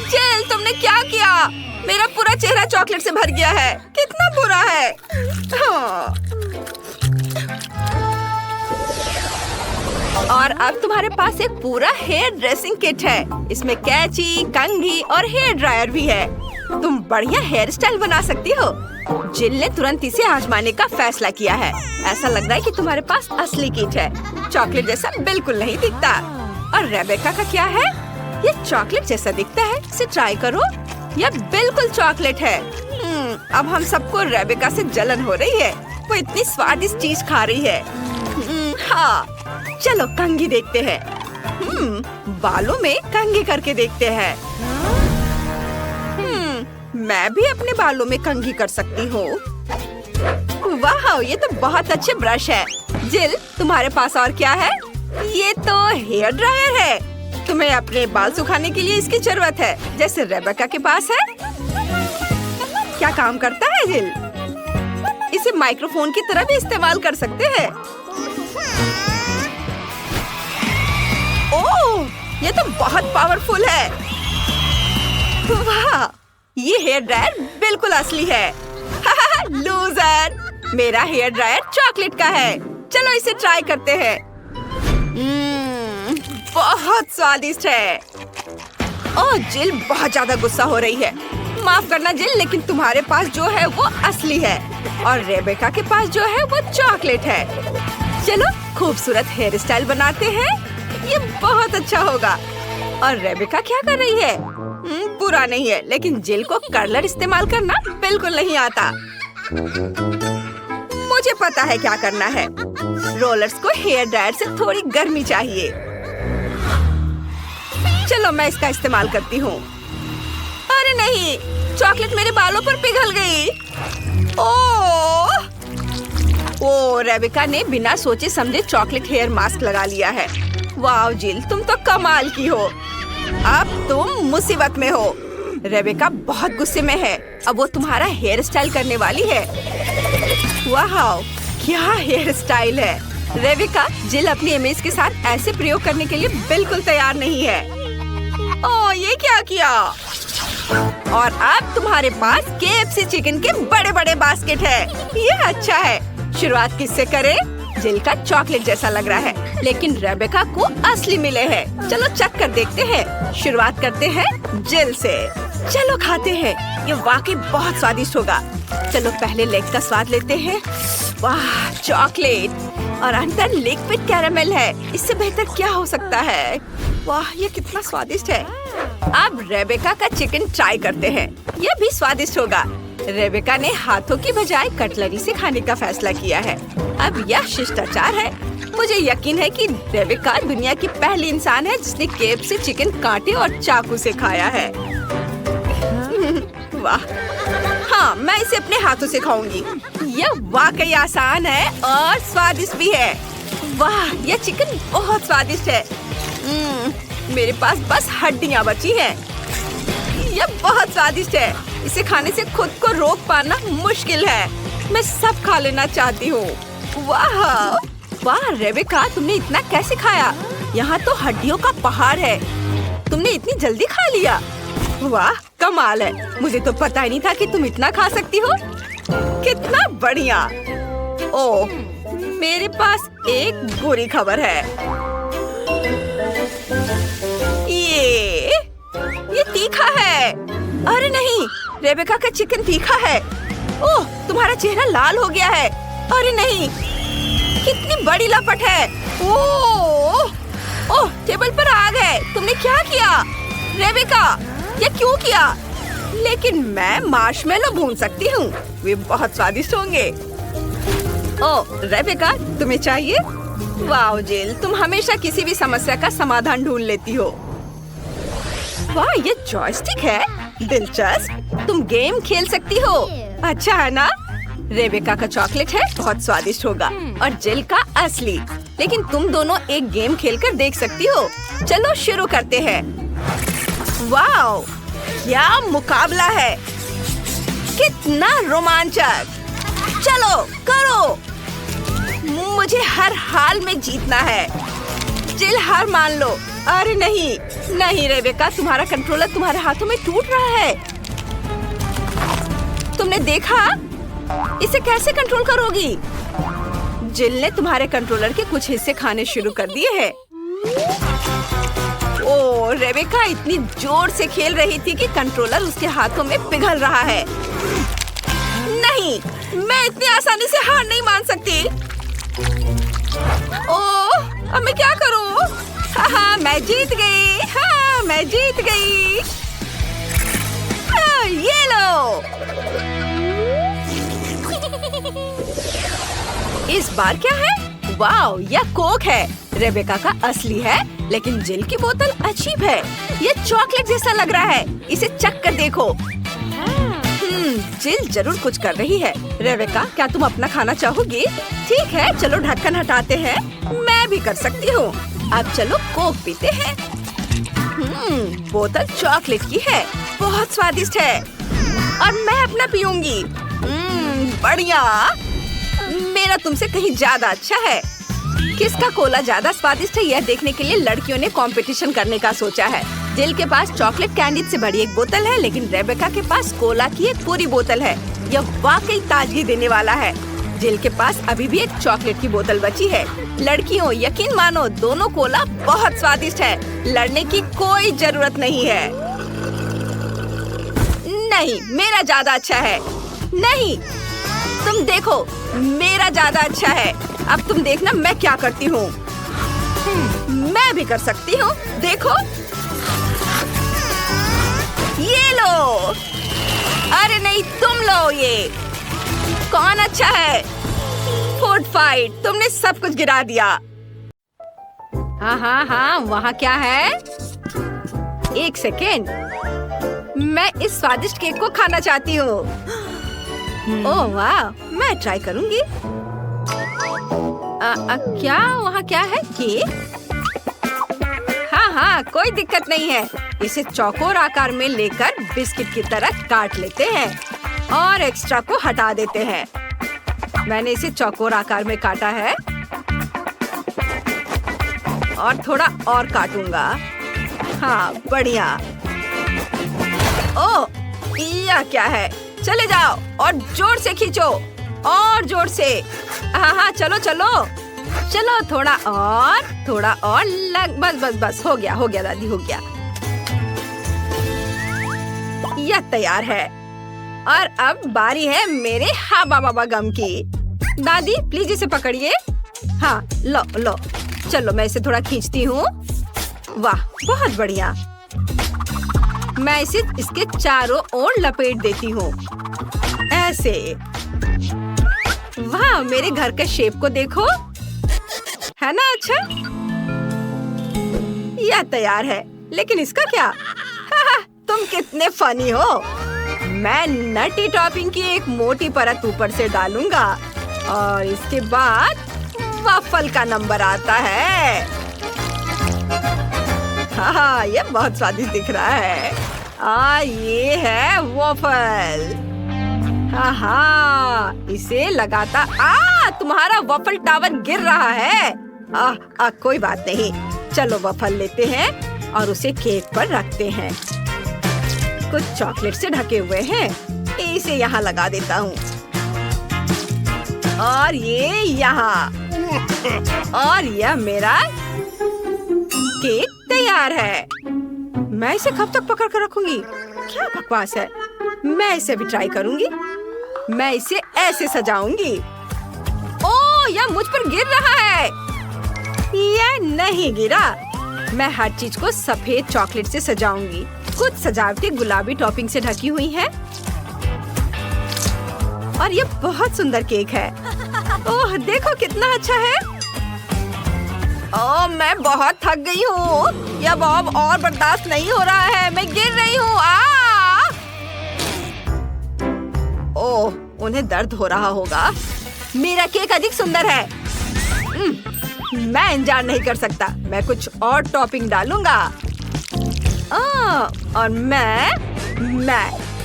जिल, तुमने क्या किया? मेरा पूरा चेहरा चॉकलेट से भर गया है। कितना बुरा है। हाँ। और अब तुम्हारे पास एक पूरा हेयर ड्रेसिंग किट है। इसमें कैंची, कंघी और हेयर ड्रायर भी है। तुम बढ़िया हेयर स्टाइल बना सकती हो। जिल ने तुरंत इसे आजमाने का फैसला किया है। ऐसा लग रहा है कि तुम्हारे पास असली किट है। चॉकलेट जैसा बिल्कुल नहीं दिखता। और रेबेका का क्या है? ये चॉकलेट जैसा दिखता है। इसे ट्राई करो। यह बिल्कुल चॉकलेट है। अब हम सबको रेबेका से जलन हो रही है। वो इतनी स्वादिष्ट चीज खा रही है। हाँ, चलो कंघी देखते हैं। बालों में कंघी करके देखते हैं। मैं भी अपने बालों में कंघी कर सकती हूँ। वाह, ये तो बहुत अच्छे ब्रश है। जिल, तुम्हारे पास और क्या है? ये तो हेयर ड्रायर है। तुम्हें अपने बाल सुखाने के लिए इसकी जरूरत है, जैसे रेबेका के पास है। क्या काम करता है जिल? इसे माइक्रोफोन की तरह भी इस्तेमाल कर सकते हैं। ओह, ये तो बहुत पावरफुल है। वाह, ये हेयर ड्रायर बिल्कुल असली है। लूजर, मेरा हेयर ड्रायर चॉकलेट का है। चलो इसे ट्राई करते हैं। बहुत स्वादिष्ट है। ओह, जिल बहुत ज्यादा गुस्सा हो रही है। माफ करना जिल, लेकिन तुम्हारे पास जो है वो असली है और रेबेका के पास जो है वो चॉकलेट है। चलो खूबसूरत हेयर स्टाइल बनाते हैं। ये बहुत अच्छा होगा। और रेबेका क्या कर रही है? बुरा नहीं है, लेकिन जिल को कर्लर इस्तेमाल करना बिल्कुल नहीं आता। मुझे पता है क्या करना है। रोलर्स को हेयर ड्रायर से थोड़ी गर्मी चाहिए। चलो मैं इसका इस्तेमाल करती हूँ। अरे नहीं, चॉकलेट मेरे बालों पर पिघल गई। ओह, रेबेका ने बिना सोचे समझे चॉकलेट हेयर मास्क लगा लिया है। वाह जिल, तुम तो कमाल की हो। अब तुम मुसीबत में हो। रेबेका बहुत गुस्से में है। अब वो तुम्हारा हेयर स्टाइल करने वाली है। वाह, क्या हेयर स्टाइल है। रेबेका, जिल अपनी इमेज के साथ ऐसे प्रयोग करने के लिए बिल्कुल तैयार नहीं है। ओह, ये क्या किया? और अब तुम्हारे पास KFC चिकन के बड़े बड़े बास्केट है। ये अच्छा है। शुरुआत किससे करें? जिल का चॉकलेट जैसा लग रहा है, लेकिन रेबेका को असली मिले हैं। चलो चख कर देखते हैं। शुरुआत करते हैं जिल से। चलो खाते हैं। ये वाकई बहुत स्वादिष्ट होगा। चलो पहले लेग का स्वाद लेते हैं। वाह, चॉकलेट और अंदर लिक्विड कैरामेल है। इससे बेहतर क्या हो सकता है? वाह, ये कितना स्वादिष्ट है। अब रेबेका का चिकन ट्राई करते हैं। ये भी स्वादिष्ट होगा। रेबेका ने हाथों की बजाय कटलरी से खाने का फैसला किया है। अब यह शिष्टाचार है। मुझे यकीन है कि रेबेका दुनिया की पहली इंसान है जिसने KFC चिकन कांटे और चाकू से खाया है। वाह, हाँ, मैं इसे अपने हाथों से खाऊंगी। यह वाकई आसान है और स्वादिष्ट भी है। वाह, यह चिकन बहुत स्वादिष्ट है। मेरे पास बस हड्डियाँ बची हैं। यह बहुत स्वादिष्ट है। इसे खाने से खुद को रोक पाना मुश्किल है। मैं सब खा लेना चाहती हूँ। वाह वाह रेबेका, तुमने इतना कैसे खाया? यहाँ तो हड्डियों का पहाड़ है। तुमने इतनी जल्दी खा लिया। वाह, कमाल है। मुझे तो पता ही नहीं था कि तुम इतना खा सकती हो। कितना बढ़िया। ओह, मेरे पास एक बुरी खबर है। ये तीखा है। अरे नहीं, रेबेका का चिकन तीखा है। ओह, तुम्हारा चेहरा लाल हो गया है। अरे नहीं, कितनी बड़ी लपट है। ओह, टेबल पर आग है। तुमने क्या किया रेबेका? ये क्यों किया? लेकिन मैं मार्शमेलो भून सकती हूँ। वे बहुत स्वादिष्ट होंगे। ओह रेबेका, तुम्हें चाहिए? वाह जिल, तुम हमेशा किसी भी समस्या का समाधान ढूंढ लेती हो। वाह, ये जॉयस्टिक है। दिलचस्प। तुम गेम खेल सकती हो। अच्छा है ना? रेबेका का चॉकलेट है, बहुत स्वादिष्ट होगा, और जिल का असली। लेकिन तुम दोनों एक गेम खेलकर देख सकती हो। चलो शुरू करते हैं। वाह, क्या मुकाबला है। कितना रोमांचक। चलो करो। मुझे हर हाल में जीतना है। जिल, हार मान लो। अरे नहीं नहीं रेबेका, तुम्हारा कंट्रोलर तुम्हारे हाथों में टूट रहा है। तुमने देखा? इसे कैसे कंट्रोल करोगी? जिल ने तुम्हारे कंट्रोलर के कुछ हिस्से खाने शुरू कर दिए हैं। ओ, रेबेका इतनी जोर से खेल रही थी कि कंट्रोलर उसके हाथों में पिघल रहा है। नहीं, मैं इतनी आसानी से हार नहीं मान सकती। ओह, अब मैं क्या करूं? हाँ, मैं जीत गई। हाँ, मैं जीत गई। हाँ, ये लो। इस बार क्या है? वाओ, यह कोक है। रेबेका का असली है, लेकिन जिल की बोतल अजीब है। यह चॉकलेट जैसा लग रहा है। इसे चख कर देखो। जिल जरूर कुछ कर रही है। रेबेका, क्या तुम अपना खाना चाहोगी? ठीक है, चलो ढक्कन हटाते हैं। मैं भी कर सकती हूँ। अब चलो कोक पीते हैं। बोतल चॉकलेट की है, बहुत स्वादिष्ट है। और मैं अपना पीऊंगी। बढ़िया। मेरा तुमसे कहीं ज्यादा अच्छा है। किसका कोला ज्यादा स्वादिष्ट है, यह देखने के लिए लड़कियों ने कंपटीशन करने का सोचा है। जिल के पास चॉकलेट कैंडी से भरी एक बोतल है, लेकिन रेबेका के पास कोला की एक पूरी बोतल है। यह वाकई ताजगी देने वाला है। जिल के पास अभी भी एक चॉकलेट की बोतल बची है। लड़कियों, यकीन मानो, दोनों कोला बहुत स्वादिष्ट है। लड़ने की कोई जरूरत नहीं है। नहीं, मेरा ज्यादा अच्छा है। नहीं, तुम देखो, मेरा ज्यादा अच्छा है। अब तुम देखना मैं क्या करती हूँ। मैं भी कर सकती हूँ, देखो। ये लो। अरे नहीं, तुम लो ये। कौन अच्छा है? फूड फाइट, तुमने सब कुछ गिरा दिया। हाँ, वहाँ क्या है? एक सेकेंड, मैं इस स्वादिष्ट केक को खाना चाहती हूँ। ओह वाह, मैं ट्राई करूँगी। क्या वहाँ क्या है? केक? हाँ, कोई दिक्कत नहीं है। इसे चौकोर आकार में लेकर बिस्किट की तरह काट लेते हैं और एक्स्ट्रा को हटा देते हैं। मैंने इसे चौकोर आकार में काटा है और थोड़ा और काटूंगा। हाँ, बढ़िया। ओह, यह क्या है? चले जाओ और जोर से खींचो, और जोर से। हाँ, चलो चलो चलो, थोड़ा और लग। बस हो गया दादी, हो गया। यह तैयार है। और अब बारी है मेरे हाबा बाबा गम की। दादी, प्लीज इसे पकड़िए। हाँ, लो। चलो, मैं इसे थोड़ा खींचती हूँ। वाह, बहुत बढ़िया। मैं इसे इसके चारों ओर लपेट देती हूँ, ऐसे। वाह, मेरे घर के शेप को देखो, है ना अच्छा? यह तैयार है, लेकिन इसका क्या? तुम कितने फनी हो। मैं नटी टॉपिंग की एक मोटी परत ऊपर से डालूंगा और इसके बाद वफल का नंबर आता है। हाँ, ये बहुत स्वादिष्ट दिख रहा है। ये है वफल। हाँ, इसे लगाता। तुम्हारा वफल टावर गिर रहा है। कोई बात नहीं। चलो, वफल लेते हैं और उसे केक पर रखते हैं। कुछ चॉकलेट से ढके हुए हैं। इसे यहाँ लगा देता हूँ और ये यहाँ। और यह मेरा केक तैयार है। मैं इसे कब तक पकड़ कर रखूंगी? क्या बकवास है। मैं इसे भी ट्राई करूंगी। मैं इसे ऐसे सजाऊंगी। ओह, यह मुझ पर गिर रहा है। यह नहीं गिरा। मैं हर चीज को सफेद चॉकलेट से सजाऊंगी। कुछ सजावटी गुलाबी टॉपिंग से ढकी हुई है और ये बहुत सुंदर केक है। ओह, देखो कितना अच्छा है। ओह, मैं बहुत थक गई हूँ। यह बॉब और बर्दाश्त नहीं हो रहा है। मैं गिर रही हूँ। ओह, उन्हें दर्द हो रहा होगा। मेरा केक अधिक सुंदर है। मैं इंतजार नहीं कर सकता। मैं कुछ और टॉपिंग डालूंगा। और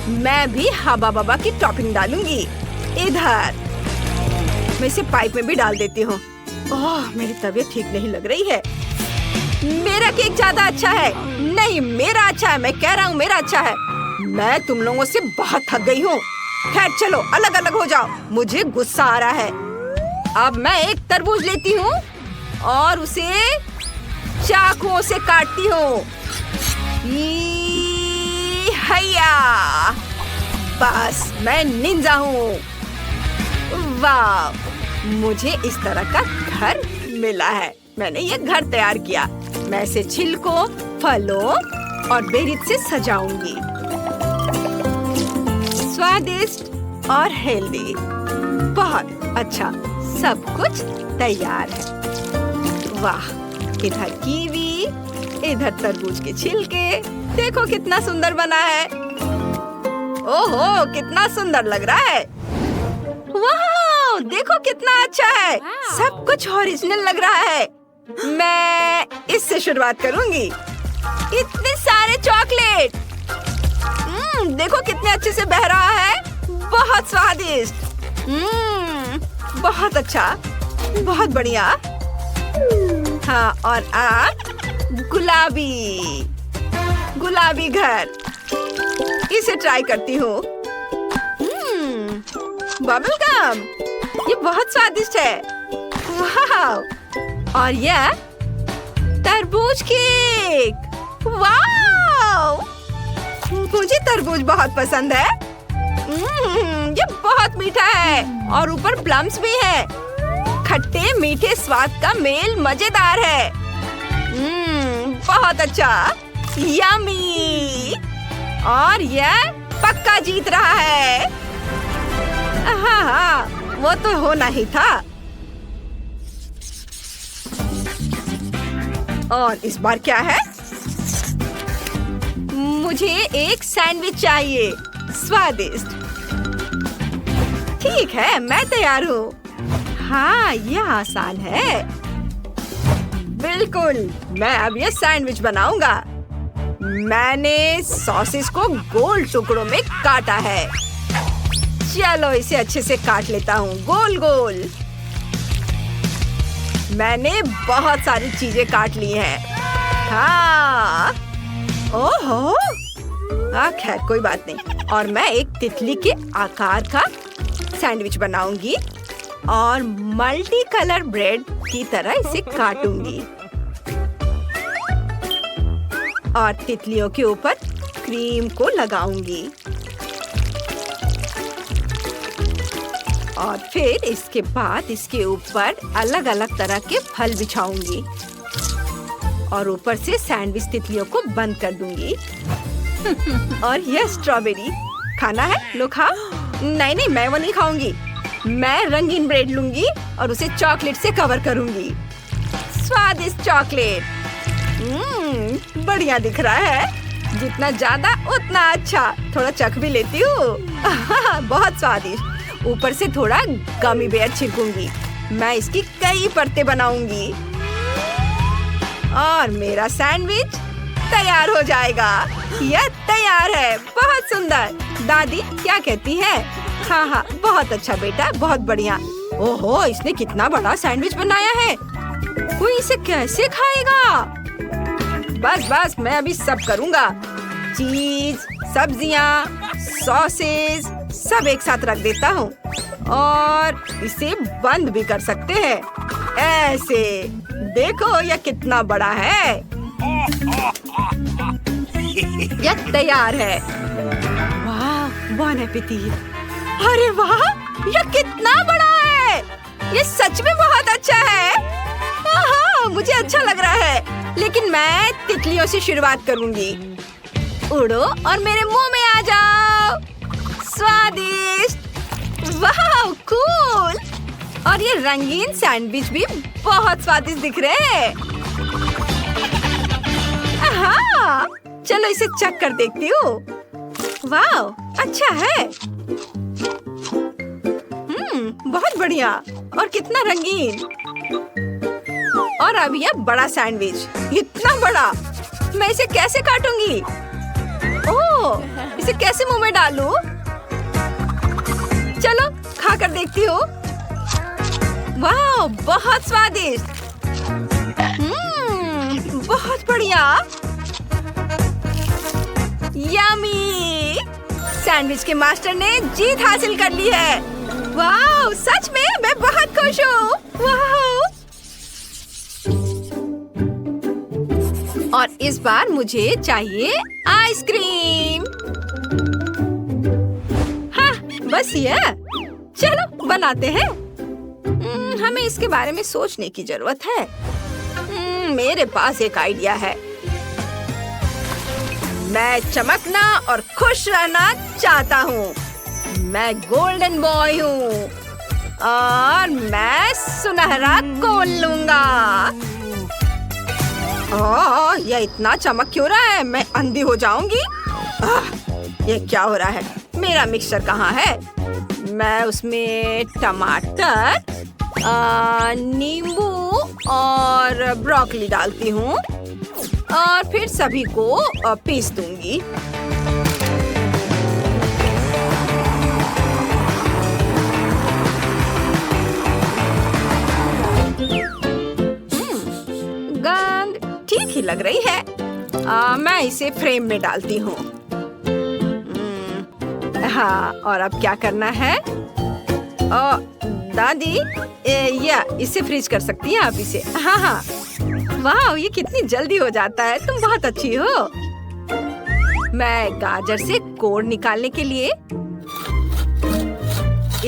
मैं भी हाबा बाबा की टॉपिंग डालूंगी। इधर मैं इसे पाइप में भी डाल देती हूँ। ओह, मेरी तबीयत ठीक नहीं लग रही है। मेरा केक ज्यादा अच्छा है। नहीं, मेरा अच्छा है। मैं कह रहा हूँ मेरा अच्छा है। मैं तुम लोगों से बहुत थक गई हूँ। खैर, चलो अलग अलग हो जाओ। मुझे गुस्सा आ रहा है। अब मैं एक तरबूज लेती हूँ और उसे चाकुओं से काटती हूँ। हैया, बस मैं निंजा हूँ। वाह, मुझे इस तरह का घर मिला है। मैंने ये घर तैयार किया। मैं इसे छिलकों, फलों और बेरीज से सजाऊंगी। स्वादिष्ट और हेल्दी, बहुत अच्छा, सब कुछ तैयार है। वाह, इधर कीवी, इधर तरबूज के छिलके। देखो कितना सुंदर बना है। ओहो, कितना सुंदर लग रहा है। वाह, देखो कितना अच्छा है। सब कुछ ओरिजिनल लग रहा है। मैं इससे शुरुआत करूंगी। इतने सारे चॉकलेट। देखो कितने अच्छे से बह रहा है। बहुत स्वादिष्ट। बहुत अच्छा, बहुत बढ़िया। हाँ, और आप गुलाबी घर। इसे ट्राई करती हूँ। बबल गम, ये बहुत स्वादिष्ट है। वाह, और यह तरबूज केक। वाह, मुझे तरबूज बहुत पसंद है। ये बहुत मीठा है और ऊपर प्लम्स भी है। खट्टे मीठे स्वाद का मेल मजेदार है। बहुत अच्छा, यम्मी। और यह पक्का जीत रहा है। हाँ, वो तो होना ही था। और इस बार क्या है? मुझे एक सैंडविच चाहिए, स्वादिष्ट। ठीक है, मैं तैयार हूँ। हाँ, यह आसान है। बिल्कुल, मैं अब ये सैंडविच बनाऊंगा। मैंने सॉसेस को गोल टुकड़ों में काटा है। चलो इसे अच्छे से काट लेता हूँ, गोल गोल। मैंने बहुत सारी चीजें काट ली हैं। हाँ, ओहो, खैर कोई बात नहीं। और मैं एक तितली के आकार का सैंडविच बनाऊंगी और मल्टी कलर ब्रेड की तरह इसे काटूंगी और तितलियों के ऊपर क्रीम को लगाऊंगी और फिर इसके बाद इसके ऊपर अलग अलग तरह के फल बिछाऊंगी और ऊपर से सैंडविच तितलियों को बंद कर दूंगी। और यह स्ट्रॉबेरी खाना है, लो खाओ। नहीं, मैं वो नहीं खाऊंगी। मैं रंगीन ब्रेड लूंगी और उसे चॉकलेट से कवर करूंगी। स्वादिष्ट चॉकलेट। बढ़िया दिख रहा है। जितना ज्यादा उतना अच्छा। थोड़ा चख भी लेती हूँ। बहुत स्वादिष्ट। ऊपर से थोड़ा गमी बेयर छिड़कूंगी। मैं इसकी कई परतें बनाऊंगी और मेरा सैंडविच तैयार हो जाएगा। यह तैयार है। बहुत सुंदर। दादी क्या कहती है? हाँ, बहुत अच्छा बेटा, बहुत बढ़िया। ओहो, इसने कितना बड़ा सैंडविच बनाया है। कोई इसे कैसे खाएगा? बस मैं अभी सब करूँगा। चीज, सब्जियाँ, सॉसेस सब एक साथ रख देता हूँ और इसे बंद भी कर सकते हैं। ऐसे देखो, यह कितना बड़ा है। यह तैयार है। वाह, बॉन एपेटिट। अरे वाह, यह कितना बड़ा है। ये सच में बहुत अच्छा है। हाँ, मुझे अच्छा लग रहा है। लेकिन मैं तितलियों से शुरुआत करूंगी। उड़ो और मेरे मुंह में आ जाओ। स्वादिष्ट। वाह, कूल। और ये रंगीन सैंडविच भी बहुत स्वादिष्ट दिख रहे हैं। हाँ, चलो इसे चख कर देखती हूँ। वाह, अच्छा है। बहुत बढ़िया और कितना रंगीन। और अब यह बड़ा सैंडविच, इतना बड़ा। मैं इसे कैसे काटूंगी? ओह, इसे कैसे मुंह में डालूं? चलो खा कर देखती हूँ। वाह, बहुत स्वादिष्ट। बहुत बढ़िया। यम्मी। सैंडविच के मास्टर ने जीत हासिल कर ली है। वाह, सच में मैं बहुत खुश हूँ। वाह। और इस बार मुझे चाहिए आइसक्रीम। हाँ, बस ये। चलो बनाते हैं। हमें इसके बारे में सोचने की जरूरत है। मेरे पास एक आइडिया है। मैं चमकना और खुश रहना चाहता हूँ। मैं गोल्डन बॉय हूँ और मैं सुनहरा कोन लूंगा। ये इतना चमक क्यों रहा है? मैं अंधी हो जाऊंगी। ये क्या हो रहा है? मेरा मिक्सचर कहाँ है? मैं उसमें टमाटर, नींबू और ब्रोकली डालती हूँ और फिर सभी को पीस दूंगी। गंध ठीक ही लग रही है। मैं इसे फ्रेम में डालती हूँ। हाँ, और अब क्या करना है? दादी, या इसे फ्रीज कर सकती हैं आप इसे? हाँ हाँ। वाह, ये कितनी जल्दी हो जाता है। तुम बहुत अच्छी हो। मैं गाजर से कोर निकालने के लिए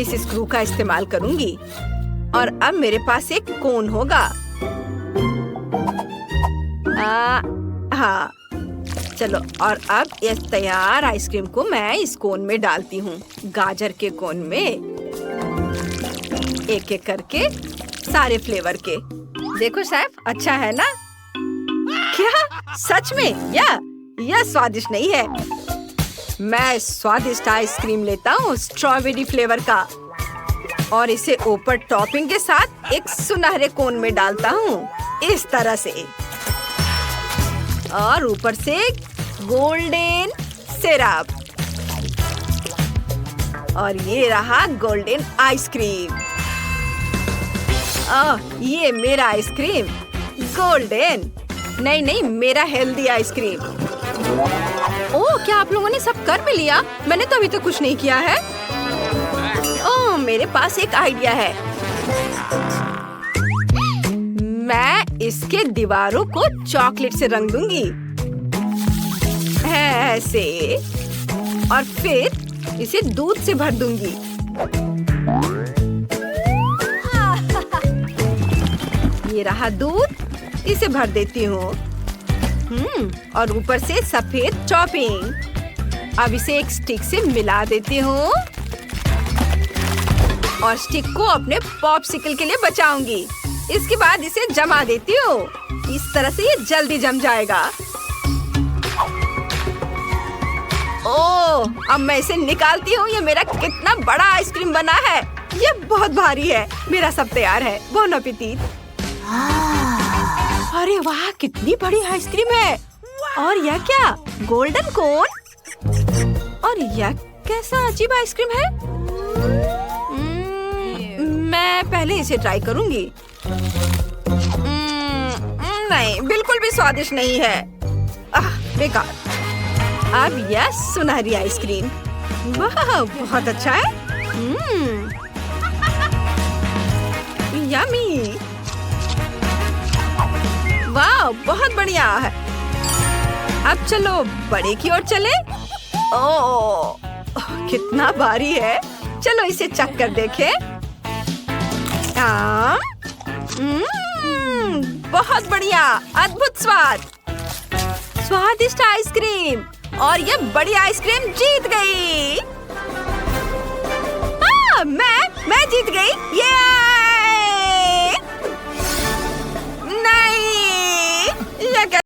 इस स्क्रू का इस्तेमाल करूंगी और अब मेरे पास एक कोन होगा। हाँ, चलो, और अब इस तैयार आइसक्रीम को मैं इस कोन में डालती हूँ। गाजर के कोन में एक एक करके सारे फ्लेवर के। देखो शेफ, अच्छा है ना? क्या सच में? यह स्वादिष्ट नहीं है। मैं स्वादिष्ट आइसक्रीम लेता हूँ स्ट्रॉबेरी फ्लेवर का और इसे ऊपर टॉपिंग के साथ एक सुनहरे कोन में डालता हूँ, इस तरह से। और ऊपर से गोल्डन सिरप। और ये रहा गोल्डन आइसक्रीम। ये मेरा आइसक्रीम गोल्डन। नहीं, मेरा हेल्दी आइसक्रीम। ओह, क्या आप लोगों ने सब कर भी लिया? मैंने तो अभी तक कुछ नहीं किया है। ओह, मेरे पास एक आइडिया है। मैं इसके दीवारों को चॉकलेट से रंग दूंगी, ऐसे, और फिर इसे दूध से भर दूंगी। ये रहा दूध, इसे भर देती हूँ। और ऊपर से सफेद टॉपिंग। अब इसे एक स्टिक से मिला देती हूँ और स्टिक को अपने पॉप्सिकल के लिए बचाऊंगी। इसके बाद इसे जमा देती हूँ। इस तरह से ये जल्दी जम जाएगा। ओह, अब मैं इसे निकालती हूँ। ये मेरा कितना बड़ा आइसक्रीम बना है। ये बहुत भारी है। मेरा सब तैयार है। Bone appétit. अरे वाह, कितनी बड़ी आइसक्रीम है। और यह क्या? गोल्डन कोन। और यह कैसा अजीब आइसक्रीम है? मैं पहले इसे ट्राई करूंगी। नहीं, बिल्कुल भी स्वादिष्ट नहीं है। बेकार। अब यह सुनहरी आइसक्रीम। वाह, बहुत अच्छा है। यम्मी। वाह, बहुत बढ़िया है। अब चलो बड़े की ओर चले। ओह, कितना भारी है। चलो इसे चख कर देखें। बहुत बढ़िया, अद्भुत स्वाद। स्वादिष्ट आइसक्रीम। और ये बड़ी आइसक्रीम जीत गई। मैं जीत गई। ये